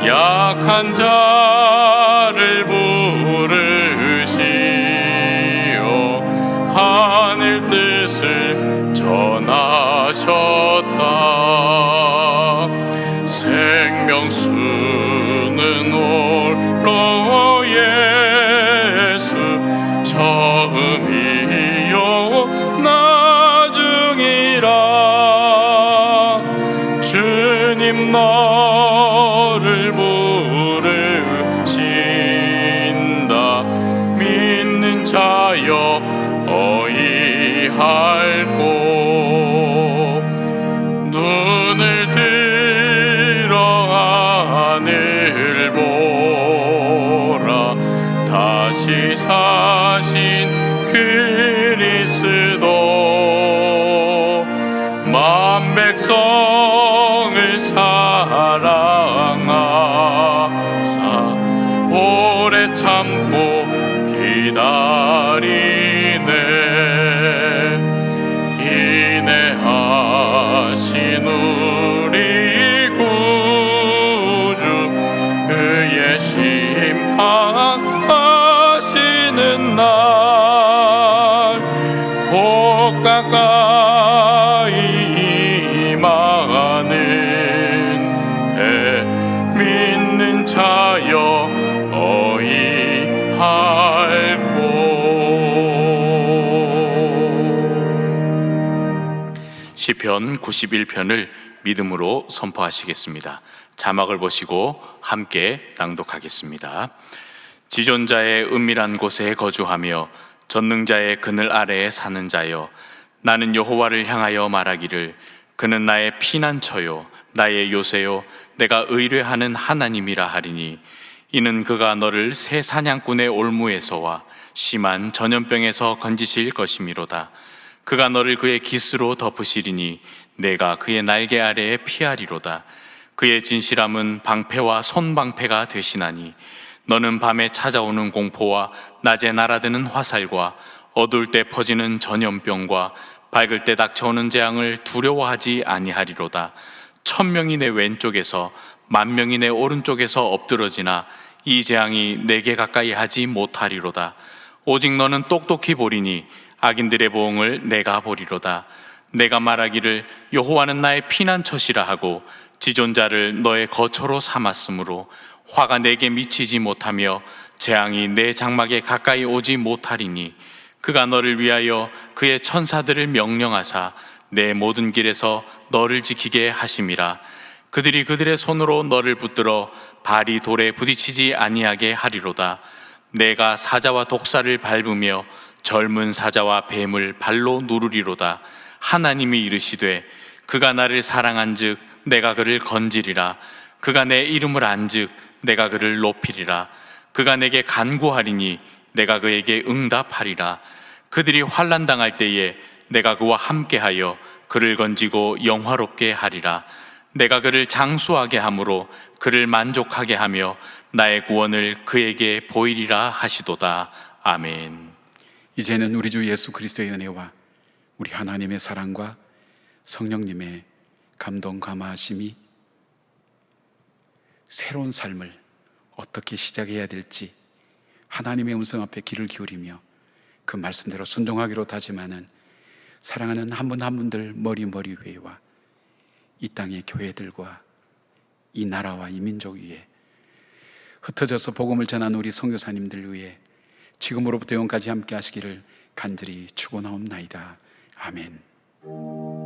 약한 자를 부르시어 하늘 뜻을 전하셨다. 생명수는 홀로 예수 처음이요 나중이라. 주님 너를 부르신다. 믿는 자여 어이할꼬. 눈을 들어 하늘 보라. 다시 사신 그리스도 만 백성을 사랑하사 오래 참고 기다리네. 인내하신 우리 구주 그의 심판하시는 날 곧 가까이 임하는데 믿는 자여 어이할꼬. 시편 91편을 믿음으로 선포하시겠습니다. 자막을 보시고 함께 낭독하겠습니다. 지존자의 은밀한 곳에 거주하며 전능자의 그늘 아래에 사는 자여, 나는 여호와를 향하여 말하기를 그는 나의 피난처요 나의 요새요 내가 의뢰하는 하나님이라 하리니, 이는 그가 너를 새 사냥꾼의 올무에서와 심한 전염병에서 건지실 것이미로다. 그가 너를 그의 깃으로 덮으시리니 내가 그의 날개 아래에 피하리로다. 그의 진실함은 방패와 손방패가 되시나니, 너는 밤에 찾아오는 공포와 낮에 날아드는 화살과 어두울 때 퍼지는 전염병과 밝을 때 닥쳐오는 재앙을 두려워하지 아니하리로다. 1000명이 내 왼쪽에서 10,000명이 내 오른쪽에서 엎드러지나 이 재앙이 내게 가까이 하지 못하리로다. 오직 너는 똑똑히 보리니 악인들의 보응을 내가 보리로다. 내가 말하기를 여호와는 나의 피난처시라 하고 지존자를 너의 거처로 삼았으므로 화가 내게 미치지 못하며 재앙이 내 장막에 가까이 오지 못하리니, 그가 너를 위하여 그의 천사들을 명령하사 내 모든 길에서 너를 지키게 하심이라. 그들이 그들의 손으로 너를 붙들어 발이 돌에 부딪히지 아니하게 하리로다. 내가 사자와 독사를 밟으며 젊은 사자와 뱀을 발로 누르리로다. 하나님이 이르시되 그가 나를 사랑한즉 내가 그를 건지리라. 그가 내 이름을 안즉 내가 그를 높이리라. 그가 내게 간구하리니 내가 그에게 응답하리라. 그들이 환난 당할 때에 내가 그와 함께하여 그를 건지고 영화롭게 하리라. 내가 그를 장수하게 함으로 그를 만족하게 하며 나의 구원을 그에게 보이리라 하시도다. 아멘. 이제는 우리 주 예수 그리스도의 은혜와 우리 하나님의 사랑과 성령님의 감동 감화하심이 새로운 삶을 어떻게 시작해야 될지 하나님의 음성 앞에 귀를 기울이며 그 말씀대로 순종하기로 다짐하는 사랑하는 한 분 한 분들 머리 위에와 이 땅의 교회들과 이 나라와 이 민족 위에 흩어져서 복음을 전한 우리 선교사님들 위에 지금으로부터 영원까지 함께 하시기를 간절히 축원하옵나이다. 아멘.